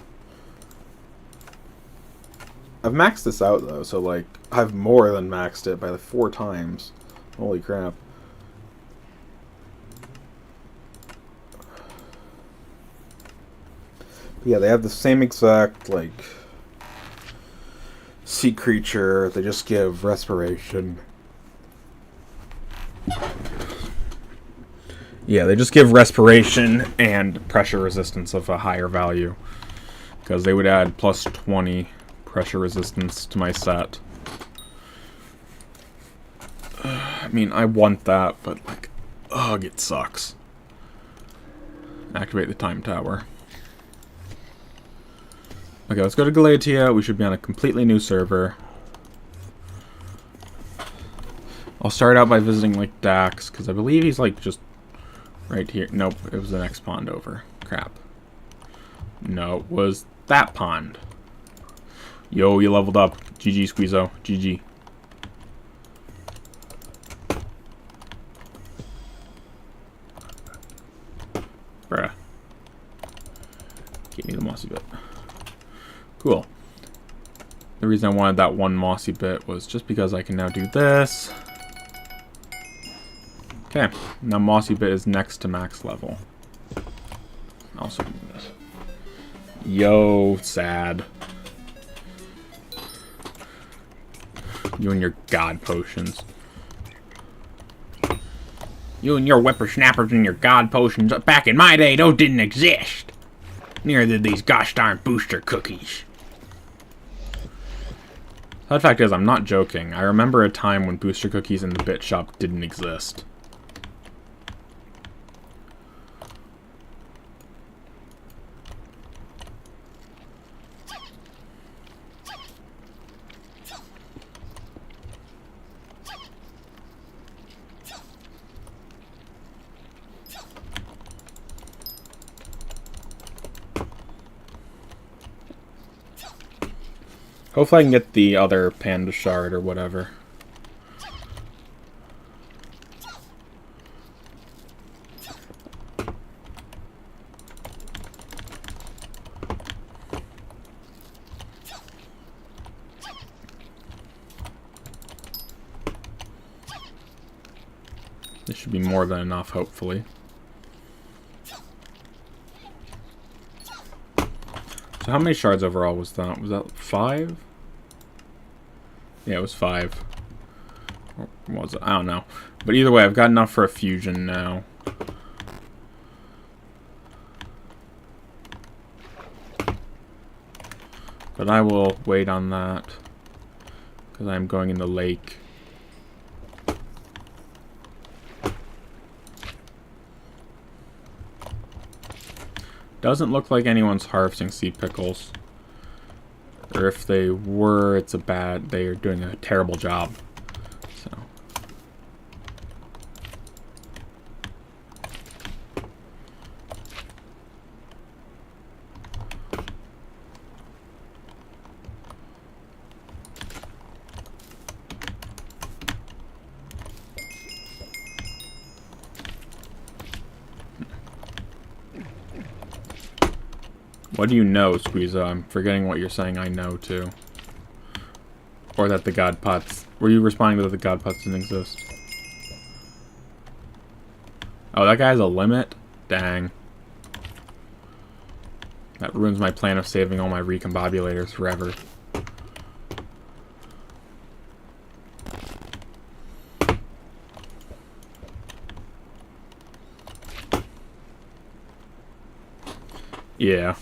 I've maxed this out though, so like I've more than maxed it by like 4 times. Holy crap. But yeah, they have the same exact like sea creature. They just give respiration. Yeah, they just give respiration and pressure resistance of a higher value, because they would add plus 20 pressure resistance to my set. I mean, I want that, but like, ugh, it sucks. Activate the time tower. Okay, let's go to Galatia. We should be on a completely new server. I'll start out by visiting like Dax, because I believe he's like just right here. Nope, it was the next pond over. Crap. No, it was that pond. Yo, you leveled up. GG, Squeezo. GG. Bruh. Give me the mossy bit. Cool. The reason I wanted that one mossy bit was just because I can now do this. Okay. Now mossy bit is next to max level. Also do this. Yo, sad. You and your god potions. You and your whippersnappers and your god potions. Back in my day, those didn't exist. Neither did these gosh darn booster cookies. The fact is, I'm not joking. I remember a time when booster cookies in the bit shop didn't exist. Hopefully I can get the other panda shard or whatever. This should be more than enough, hopefully. So how many shards overall was that? Was that 5? Yeah, it was 5. Or was it? I don't know. But either way, I've got enough for a fusion now. But I will wait on that. Because I'm going in the lake. Doesn't look like anyone's harvesting sea pickles. Or if they were, they are doing a terrible job. So. What do you know, Squeeza? I'm forgetting what you're saying I know, too. Or that the god pots... Were you responding that the god pots didn't exist? Oh, that guy has a limit? Dang. That ruins my plan of saving all my recombobulators forever. Yeah.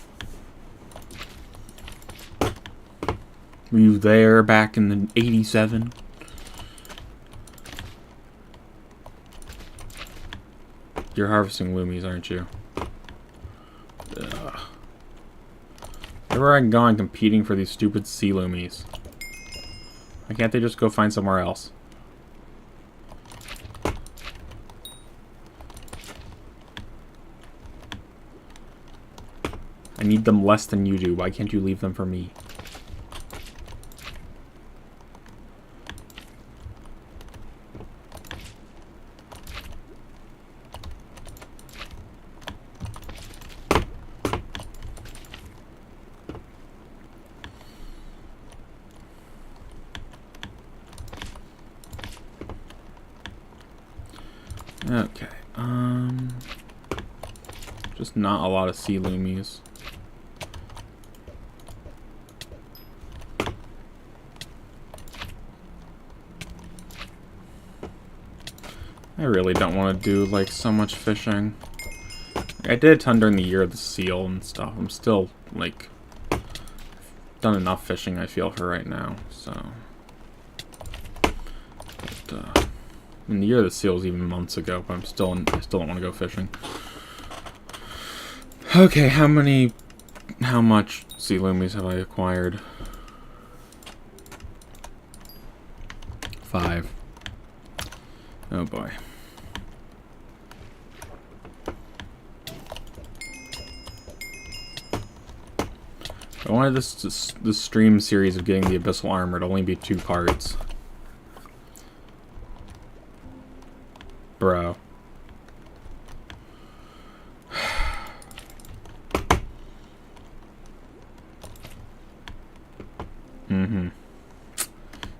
Were you there back in the 87? You're harvesting loomies, aren't you? Ugh. Everywhere I can go, I'm competing for these stupid sea loomies. Why can't they just go find somewhere else? I need them less than you do. Why can't you leave them for me? Okay, just not a lot of sea loomies. I really don't want to do, like, so much fishing. I did a ton during the year of the seal and stuff. I'm still, like, done enough fishing, I feel, for right now, so. But, I mean, the year of the seal was even months ago, but I still don't want to go fishing. Okay, how much sea loomies have I acquired? 5. Oh boy. I wanted this stream series of getting the abyssal armor to only be 2 parts. Bro.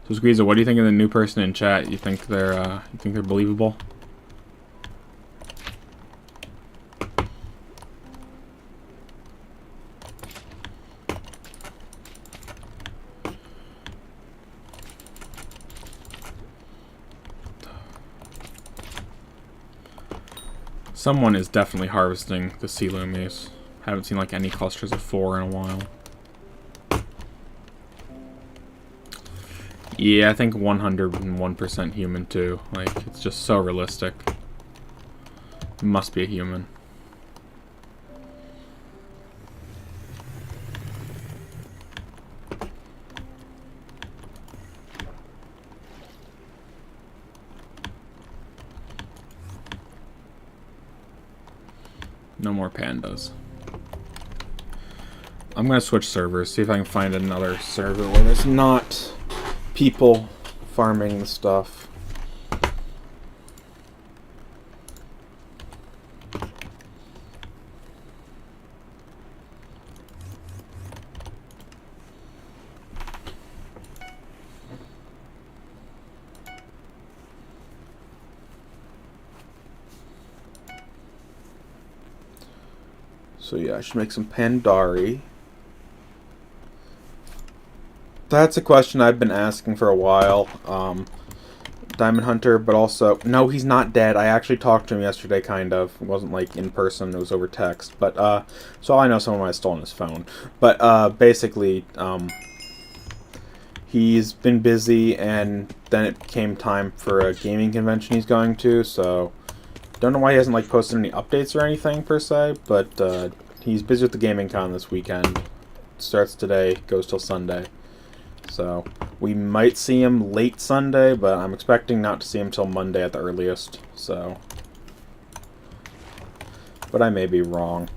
So Squeeza, what do you think of the new person in chat? You think they're believable? Someone is definitely harvesting the sea loomies. Haven't seen like any clusters of 4 in a while. Yeah, I think 101% human too. Like, it's just so realistic. Must be a human. No more pandas. I'm gonna switch servers, see if I can find another server where there's not people farming the stuff. So yeah, I should make some Pandari. That's a question I've been asking for a while. Diamond Hunter, but also... No, he's not dead. I actually talked to him yesterday, kind of. It wasn't, like, in person. It was over text. But, so I know someone might have stolen his phone. But, basically, he's been busy, and then it came time for a gaming convention he's going to, so... Don't know why he hasn't, like, posted any updates or anything, per se, but, he's busy with the gaming con this weekend. Starts today, goes till Sunday. So, we might see him late Sunday, but I'm expecting not to see him till Monday at the earliest, so... But I may be wrong.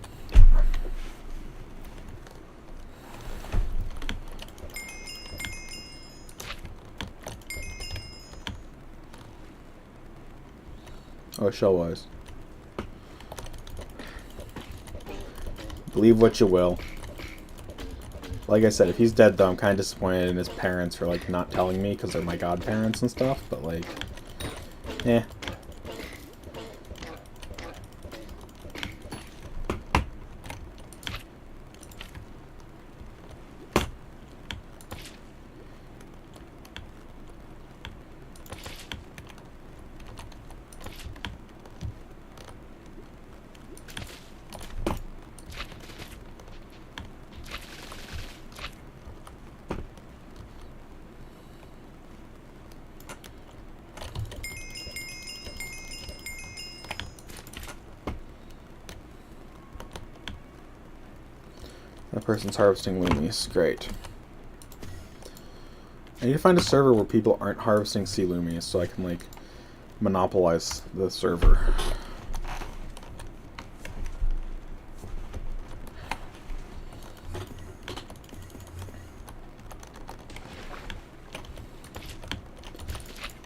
Oh, shell-wise. Believe what you will. Like I said, if he's dead, though, I'm kind of disappointed in his parents for, like, not telling me, because they're my godparents and stuff, but, like, eh. That person's harvesting loomies. Great. I need to find a server where people aren't harvesting sea loomies so I can, like, monopolize the server.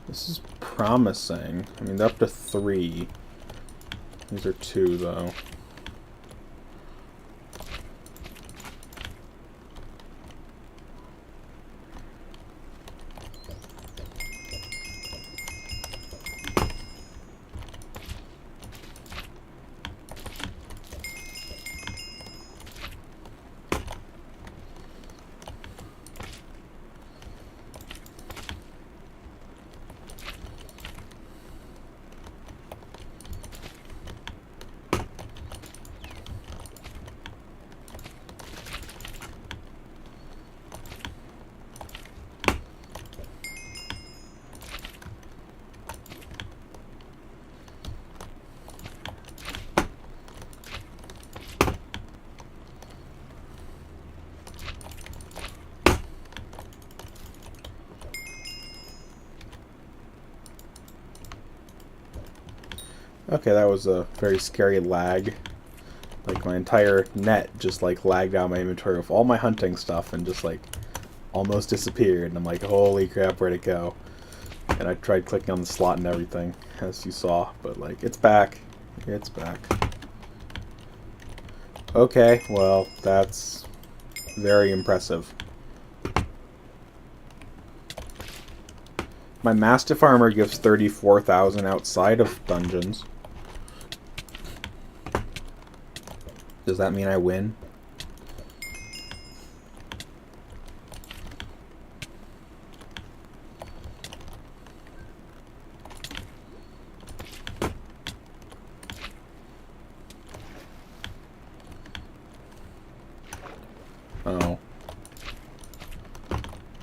This is promising. I mean, they're up to 3. These are 2, though. Okay, that was a very scary lag. Like, my entire net just, like, lagged out my inventory with all my hunting stuff and just, like, almost disappeared. And I'm like, holy crap, where'd it go? And I tried clicking on the slot and everything, as you saw. But, like, it's back. It's back. Okay, well, that's very impressive. My Mastiff armor gives 34,000 outside of dungeons. Does that mean I win?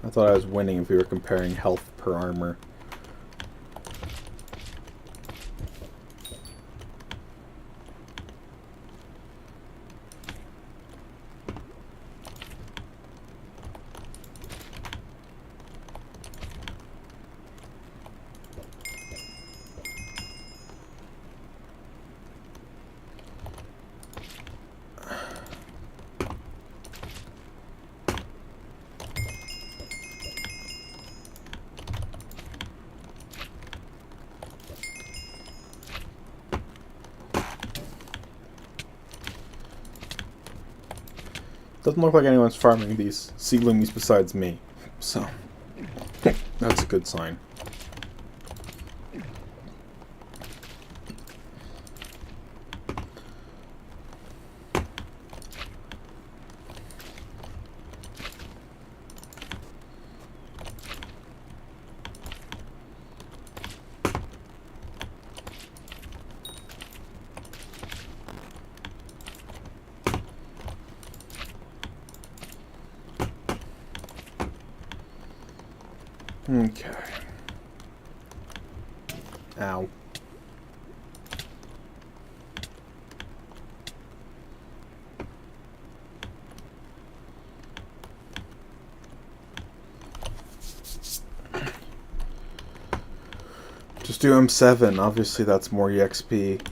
I thought I was winning if we were comparing health per armor. Doesn't look like anyone's farming these sea loomies besides me, so that's a good sign. Okay. Ow. Just do M7. Obviously, that's more EXP.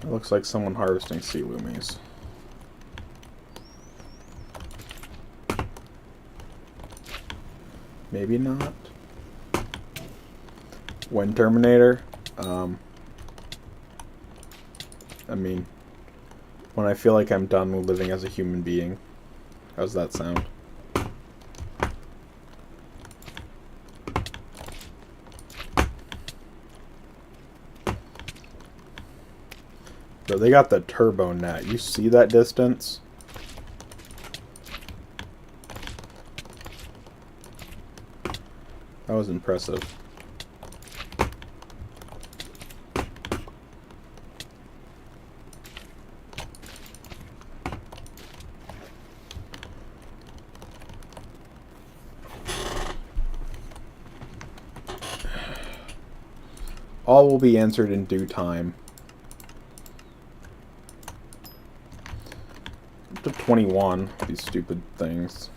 It looks like someone harvesting sea loomies. Maybe not. Wind Terminator. I mean, when I feel like I'm done with living as a human being. How's that sound? Bro, they got the turbo net. You see that distance? That was impressive. All will be answered in due time. Up to 21, these stupid things.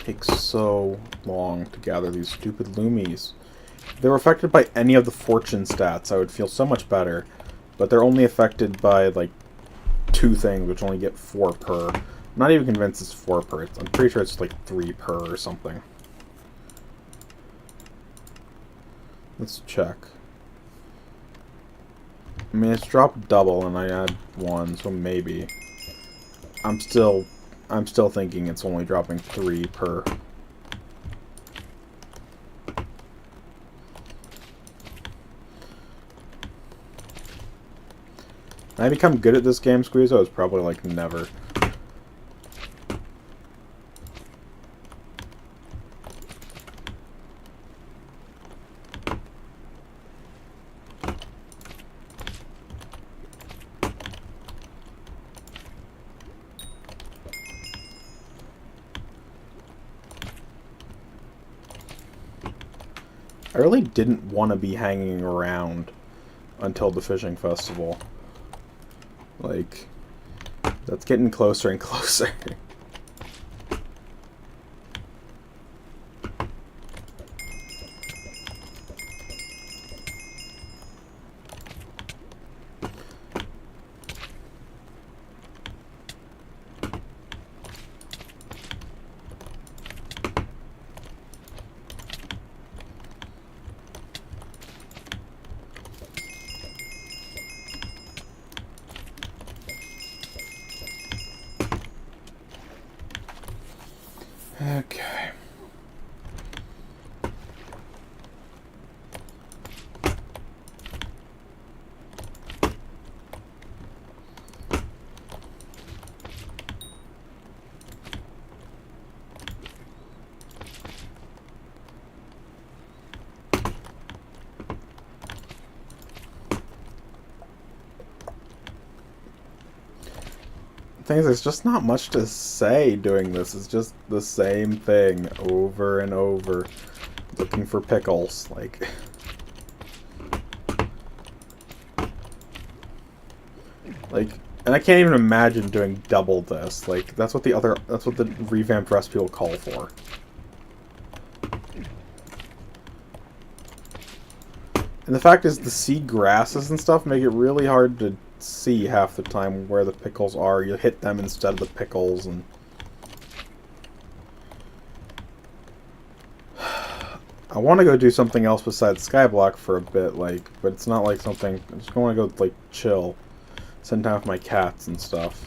Takes so long to gather these stupid loomies. If they were affected by any of the fortune stats, I would feel so much better. But they're only affected by, like, 2 things, which only get 4 per. I'm not even convinced it's 4 per. I'm pretty sure it's like 3 per or something. Let's check. I mean, it's dropped double and I add 1, so maybe. I'm still thinking it's only dropping 3 per. When I become good at this game, Squeezo, is probably like never. I really didn't want to be hanging around until the fishing festival. Like, that's getting closer and closer. Okay. thing is, there's just not much to say doing this. It's just the same thing over and over. Looking for pickles, like... Like, and I can't even imagine doing double this. Like, that's what the revamped recipe will call for. And the fact is, the sea grasses and stuff make it really hard to see half the time where the pickles are. You hit them instead of the pickles, and... I want to go do something else besides skyblock for a bit, like, but it's not like something... I just want to go, like, chill. Spend time with my cats and stuff.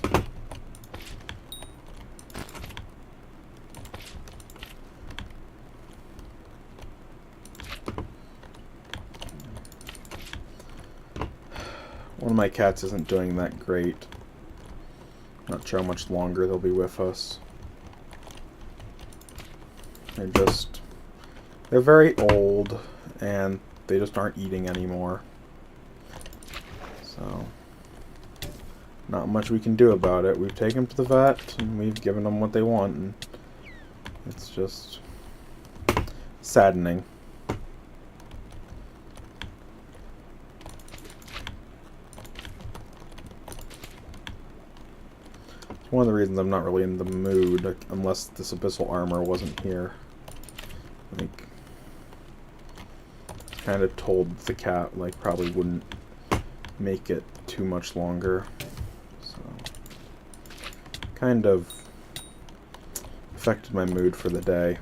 One of my cats isn't doing that great. Not sure how much longer they'll be with us. They're very old, and they just aren't eating anymore. So... not much we can do about it. We've taken them to the vet, and we've given them what they want, and it's just saddening. It's one of the reasons I'm not really in the mood, unless this abyssal armor wasn't here. Like, kind of told the cat, like, probably wouldn't make it too much longer. Kind of affected my mood for the day.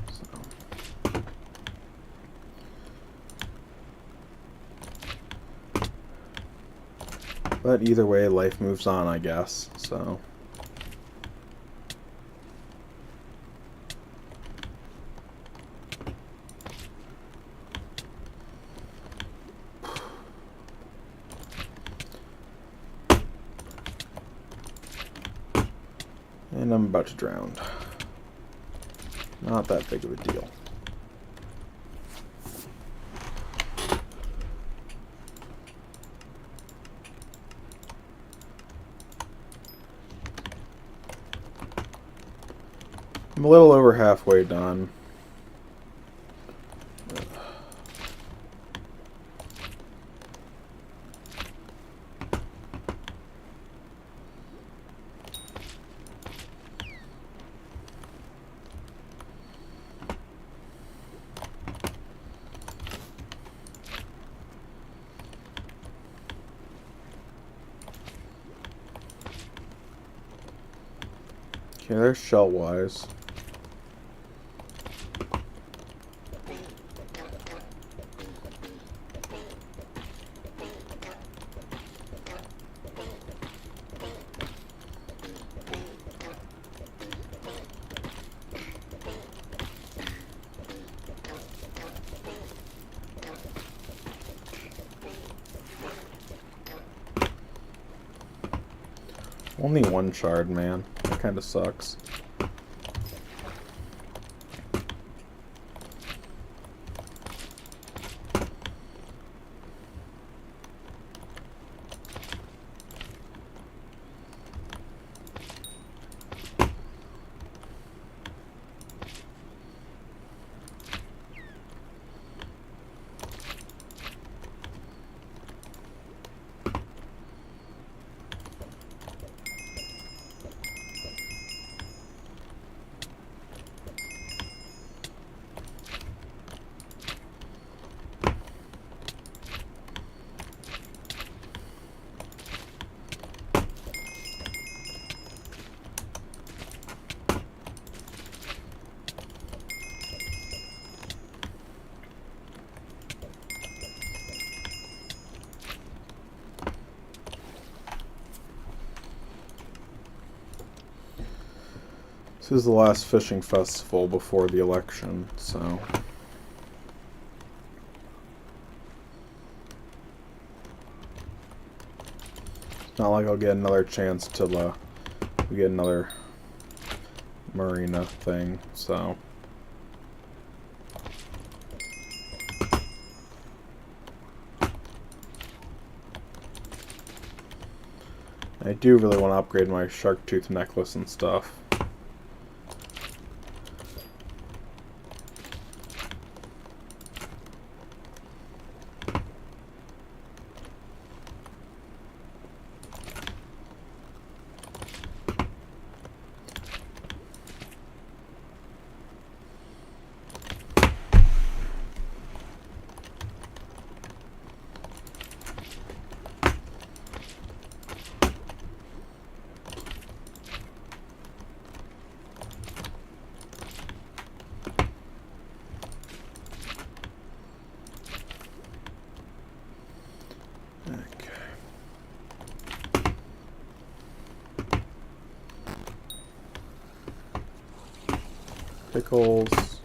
So. But either way, life moves on, I guess. So. And I'm about to drown. Not that big of a deal. I'm a little over halfway done. Okay, there's shell-wise. Only one shard, man. That kind of sucks. This is the last fishing festival before the election, so... It's not like I'll get another chance till we get another marina thing, so... I do really want to upgrade my shark tooth necklace and stuff. Pickles.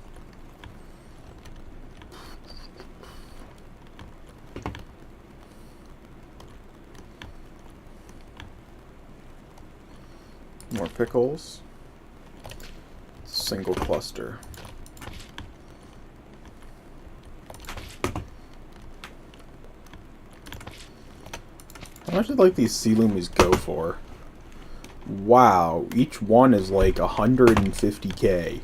More pickles. Single cluster. How much did like these sea loomies go for? Wow, each one is like 150k.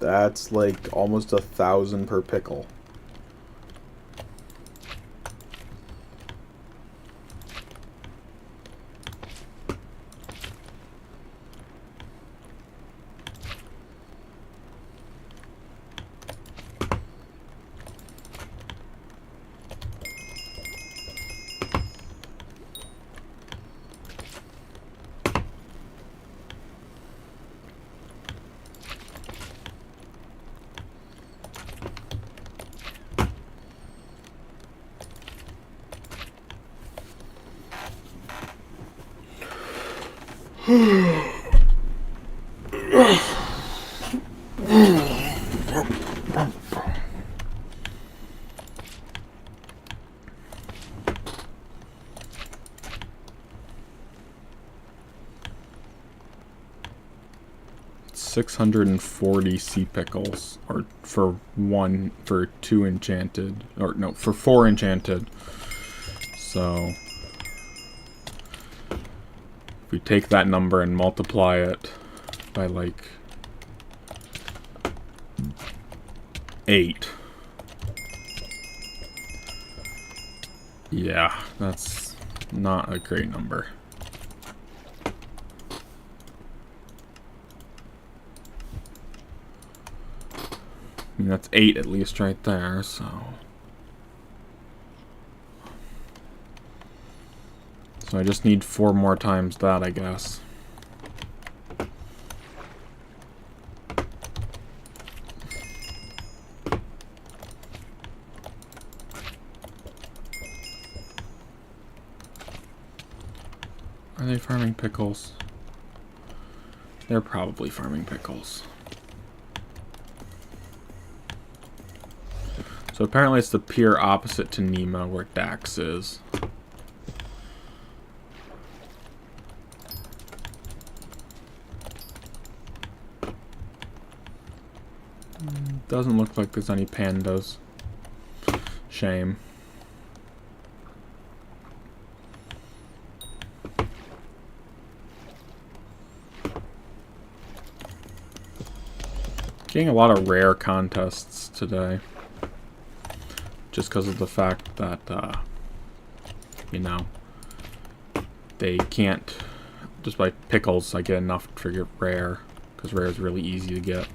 That's like almost 1,000 per pickle. $640 sea pickles, or for 2 enchanted, or no, for 4 enchanted. So if we take that number and multiply it by like 8, yeah, that's not a great number. I mean, that's 8 at least right there, so... So I just need 4 more times that, I guess. Are they farming pickles? They're probably farming pickles. So apparently it's the pier opposite to Nemo where Dax is. Doesn't look like there's any pandas. Shame. Getting a lot of rare contests today. Just because of the fact that, you know, they can't, just by pickles, I get enough to get rare, because rare is really easy to get.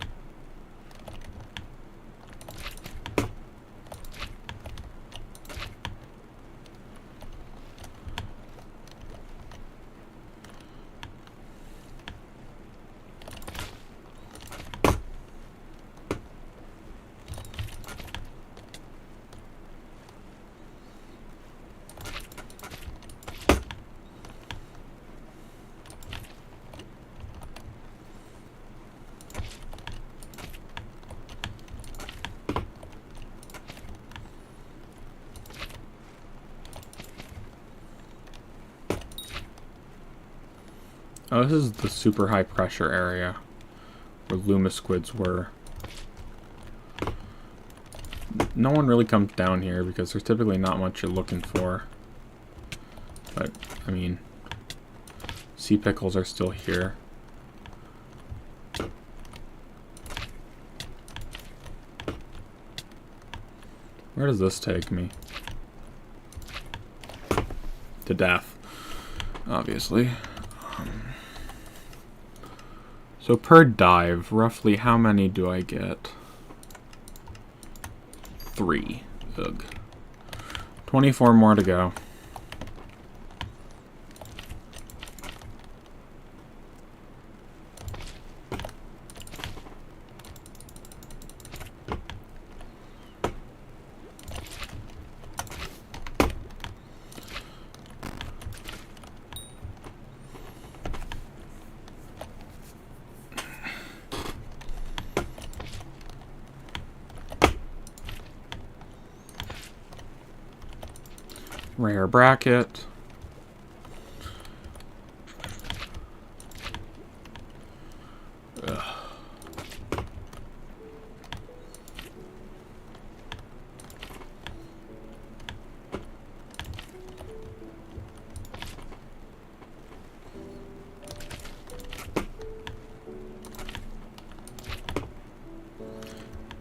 Oh, this is the super high pressure area where Luma squids were. no one really comes down here because there's typically not much you're looking for. But, I mean, sea pickles are still here. Where does this take me? To death, obviously. So per dive, roughly how many do I get? 3. Ugh. 24 more to go. Rare bracket. Ugh.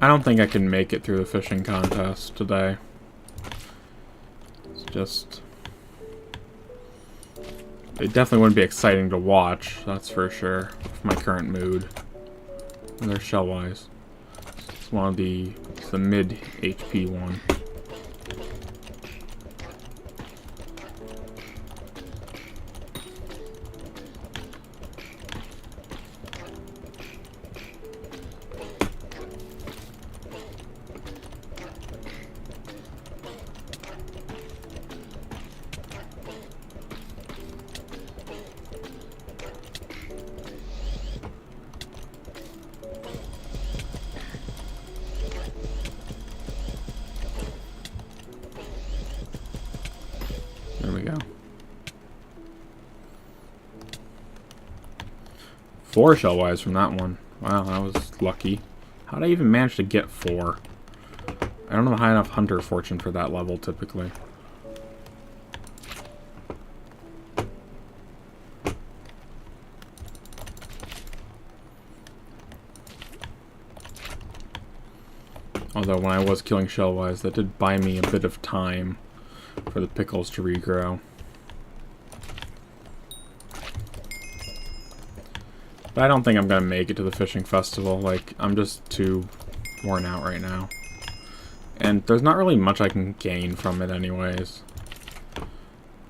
I don't think I can make it through the fishing contest today. Just, it definitely wouldn't be exciting to watch, that's for sure, with my current mood. And they're shell-wise. It's one of the, it's the mid HP one. There we go. 4 shell-wise from that one. Wow, that was lucky. How did I even manage to get 4? I don't have high enough hunter fortune for that level, typically. Although when I was killing shell-wise, that did buy me a bit of time for the pickles to regrow. But I don't think I'm gonna make it to the fishing festival. Like, I'm just too worn out right now. And there's not really much I can gain from it anyways.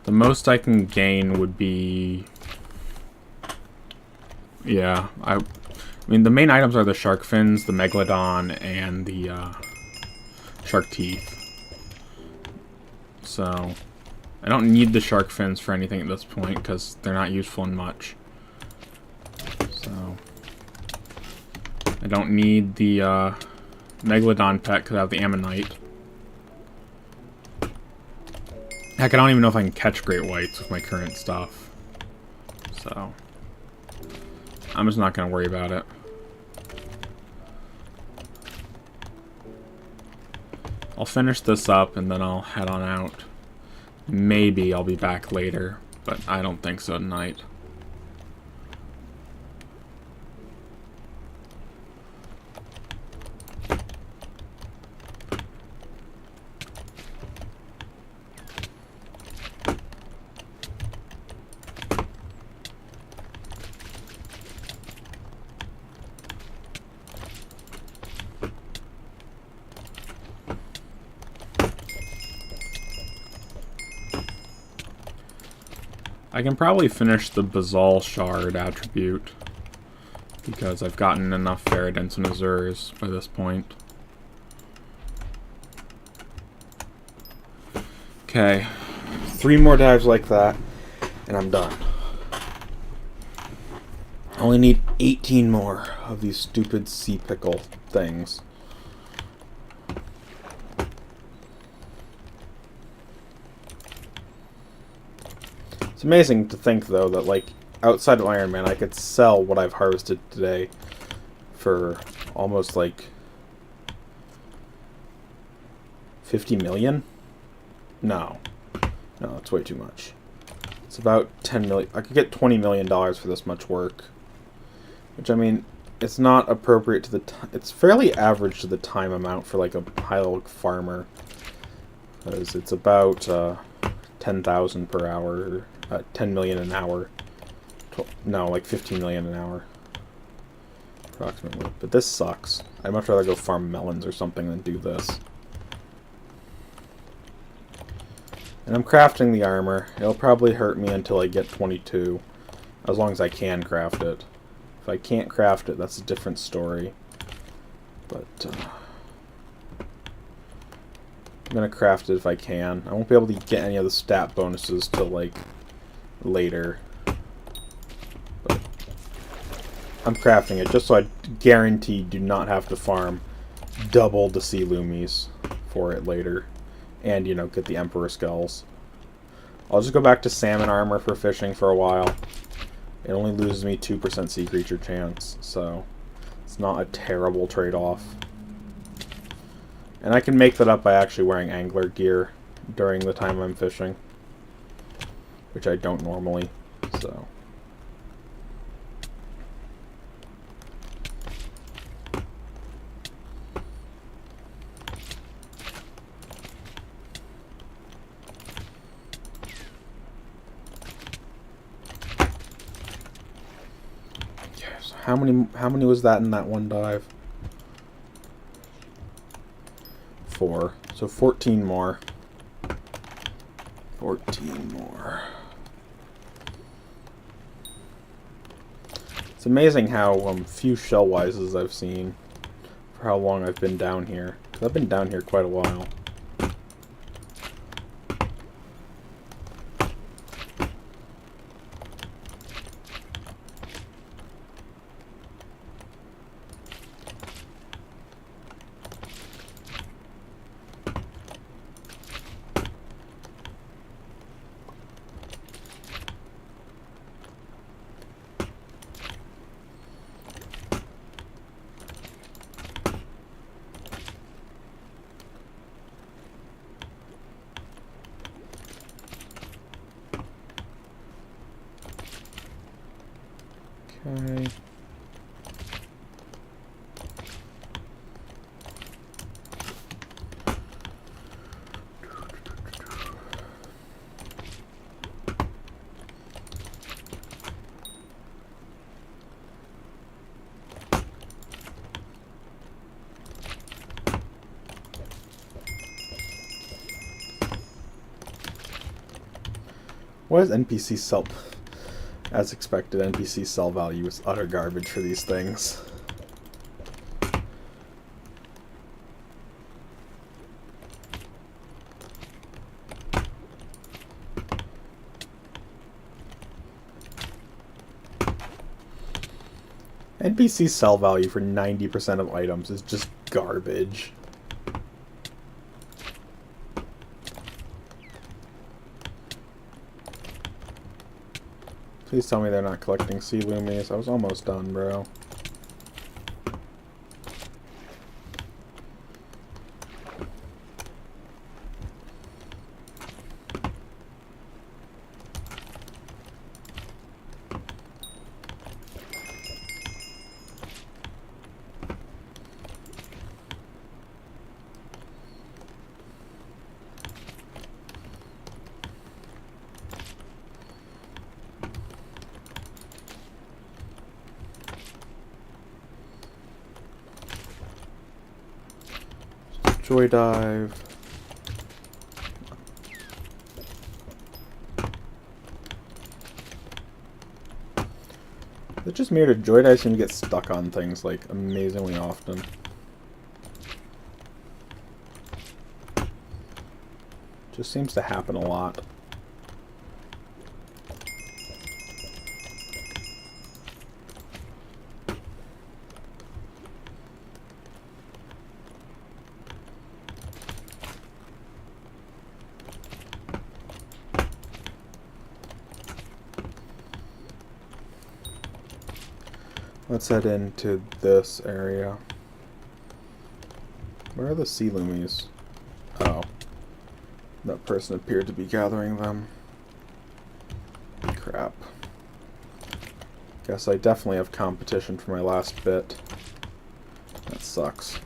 The most I can gain would be... yeah, I mean, the main items are the shark fins, the megalodon, and the shark teeth. So, I don't need the shark fins for anything at this point, because they're not useful in much. So, I don't need the megalodon pet because I have the ammonite. Heck, I don't even know if I can catch great whites with my current stuff. So, I'm just not going to worry about it. I'll finish this up and then I'll head on out. Maybe I'll be back later, but I don't think so tonight. I can probably finish the Basal Shard attribute because I've gotten enough Ferrodents and Azures by this point. Okay, 3 more dives like that and I'm done. I only need 18 more of these stupid sea pickle things. It's amazing to think, though, that, like, outside of Iron Man, I could sell what I've harvested today for almost, like, 50 million? No. No, it's way too much. It's about 10 million. I could get $20 million for this much work. Which, I mean, it's not appropriate to the it's fairly average to the time amount for like a high-level farmer. Because it's about 10,000 per hour, 10 million an hour. No, like 15 million an hour. Approximately. But this sucks. I'd much rather go farm melons or something than do this. And I'm crafting the armor. It'll probably hurt me until I get 22. As long as I can craft it. If I can't craft it, that's a different story. But, I'm gonna craft it if I can. I won't be able to get any of the stat bonuses till, like, later. But I'm crafting it just so I guarantee do not have to farm double the sea loomies for it later. And, you know, get the Emperor Skulls. I'll just go back to salmon armor for fishing for a while. It only loses me 2% sea creature chance, so it's not a terrible trade-off. And I can make that up by actually wearing angler gear during the time I'm fishing. Which I don't normally, so... How many was that in that one dive? 4. So 14 more. 14 more. It's amazing how few shell wises I've seen for how long I've been down here. 'Cause I've been down here quite a while. Okay. Why is NPC sell? As expected, NPC sell value is utter garbage for these things. NPC sell value for 90% of items is just garbage. Please tell me they're not collecting sea loomies. I was almost done, bro. Joy dive. Is it just me or do joy dives seem to get stuck on things like amazingly often? Just seems to happen a lot. Let's head into this area. Where are the sea loomies? Oh. That person appeared to be gathering them. Crap. Guess I definitely have competition for my last bit. That sucks.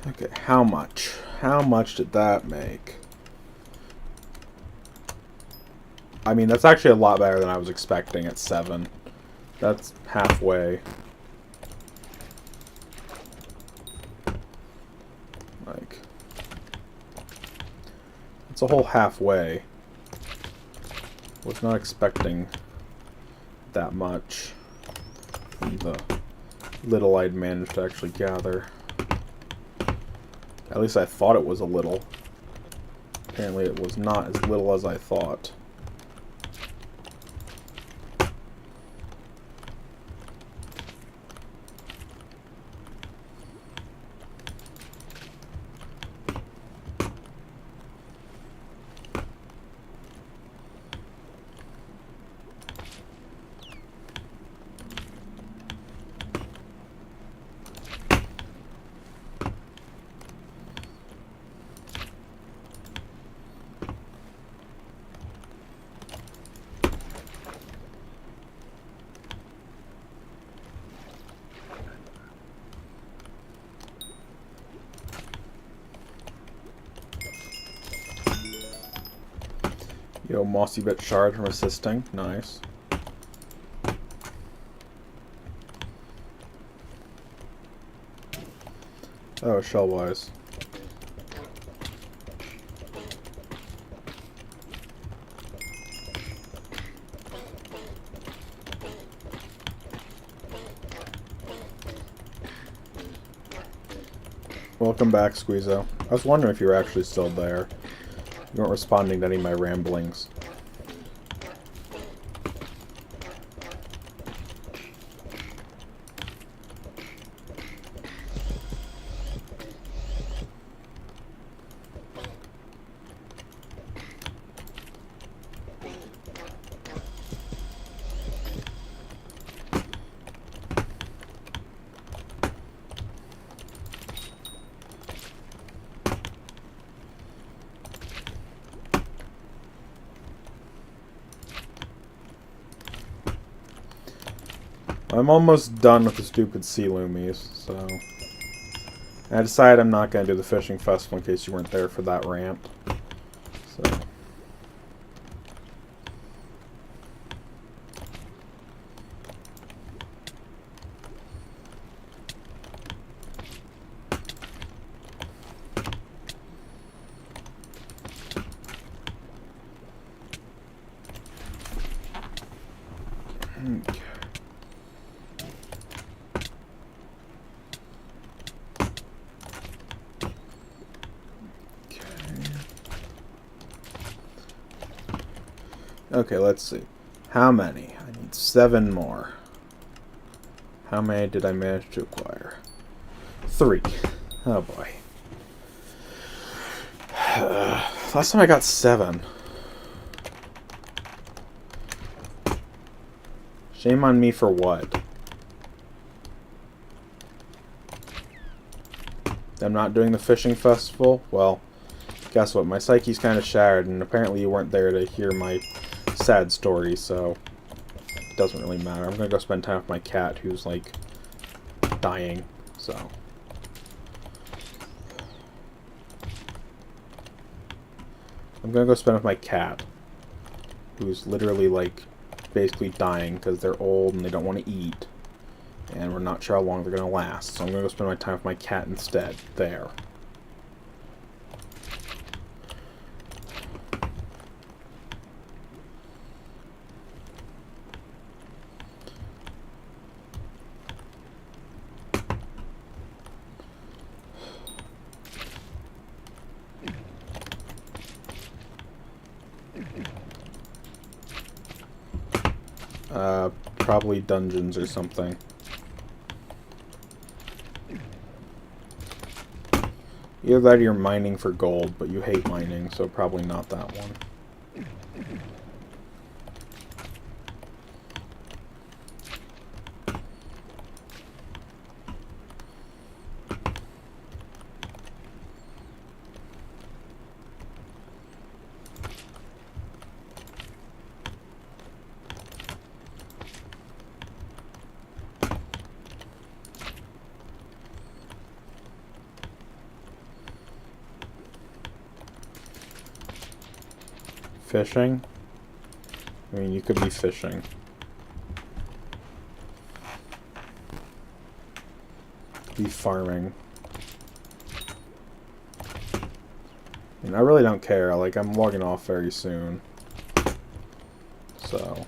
Okay, how much? How much did that make? I mean, that's actually a lot better than I was expecting at 7. That's halfway. Like, it's a whole halfway. Was not expecting that much from the little I'd managed to actually gather. At least I thought it was a little. Apparently it was not as little as I thought. Yo, Mossy Bit Shard from assisting. Nice. Oh, Shellwise. Welcome back, Squeezo. I was wondering if you were actually still there. You weren't responding to any of my ramblings. I'm almost done with the stupid sea loomies, so... I decided I'm not going to do the fishing festival in case you weren't there for that rant. So... Okay. Okay, let's see. How many? I need 7 more. How many did I manage to acquire? 3. Oh boy. Last time I got 7. Shame on me for what? I'm not doing the fishing festival? Well, guess what? My psyche's kind of shattered, and apparently you weren't there to hear my sad story, so it doesn't really matter. I'm gonna go spend time with my cat, who's, like, dying, so... I'm gonna go spend with my cat, who's literally, like, basically dying because they're old and they don't want to eat. And we're not sure how long they're going to last. So I'm going to go spend my time with my cat instead. There. Probably dungeons or something. Either that or you're mining for gold, but you hate mining, so probably not that one. Fishing? I mean, you could be fishing. Be farming. And I really don't care. Like, I'm logging off very soon. So.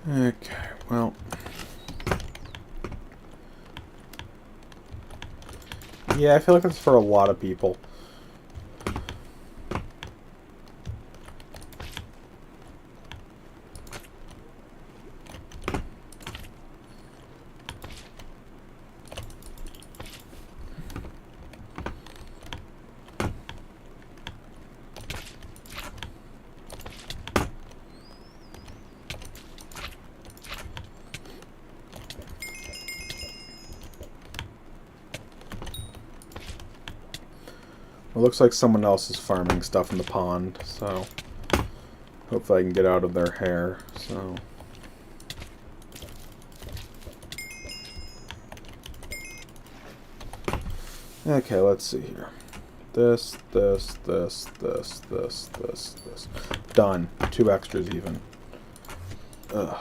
Okay, well. Yeah, I feel like that's for a lot of people. It looks like someone else is farming stuff in the pond, so hopefully I can get out of their hair, so. Okay, let's see here. This. Done. 2 extras even. Ugh.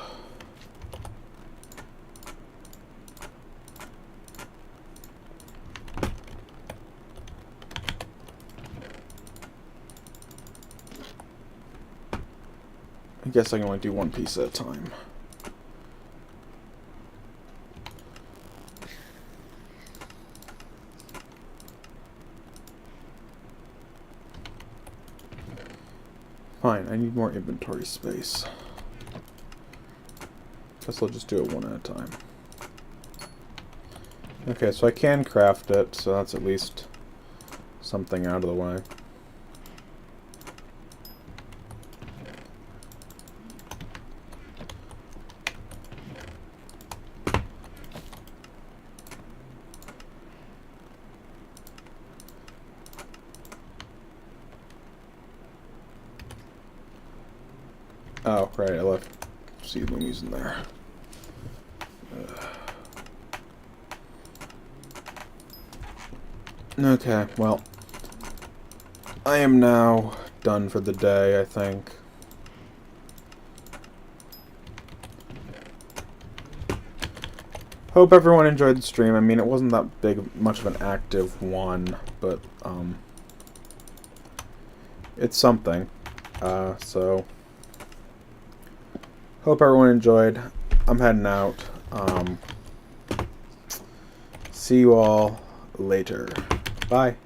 I guess I can only do 1 piece at a time. Fine, I need more inventory space. Guess I'll just do it 1 at a time. Okay, so I can craft it, so that's at least something out of the way. Oh, right, I left seedlings in there. Okay, well, I am now done for the day, I think. Hope everyone enjoyed the stream. I mean, it wasn't that much of an active one, but, it's something. So, hope everyone enjoyed. I'm heading out. See you all later. Bye.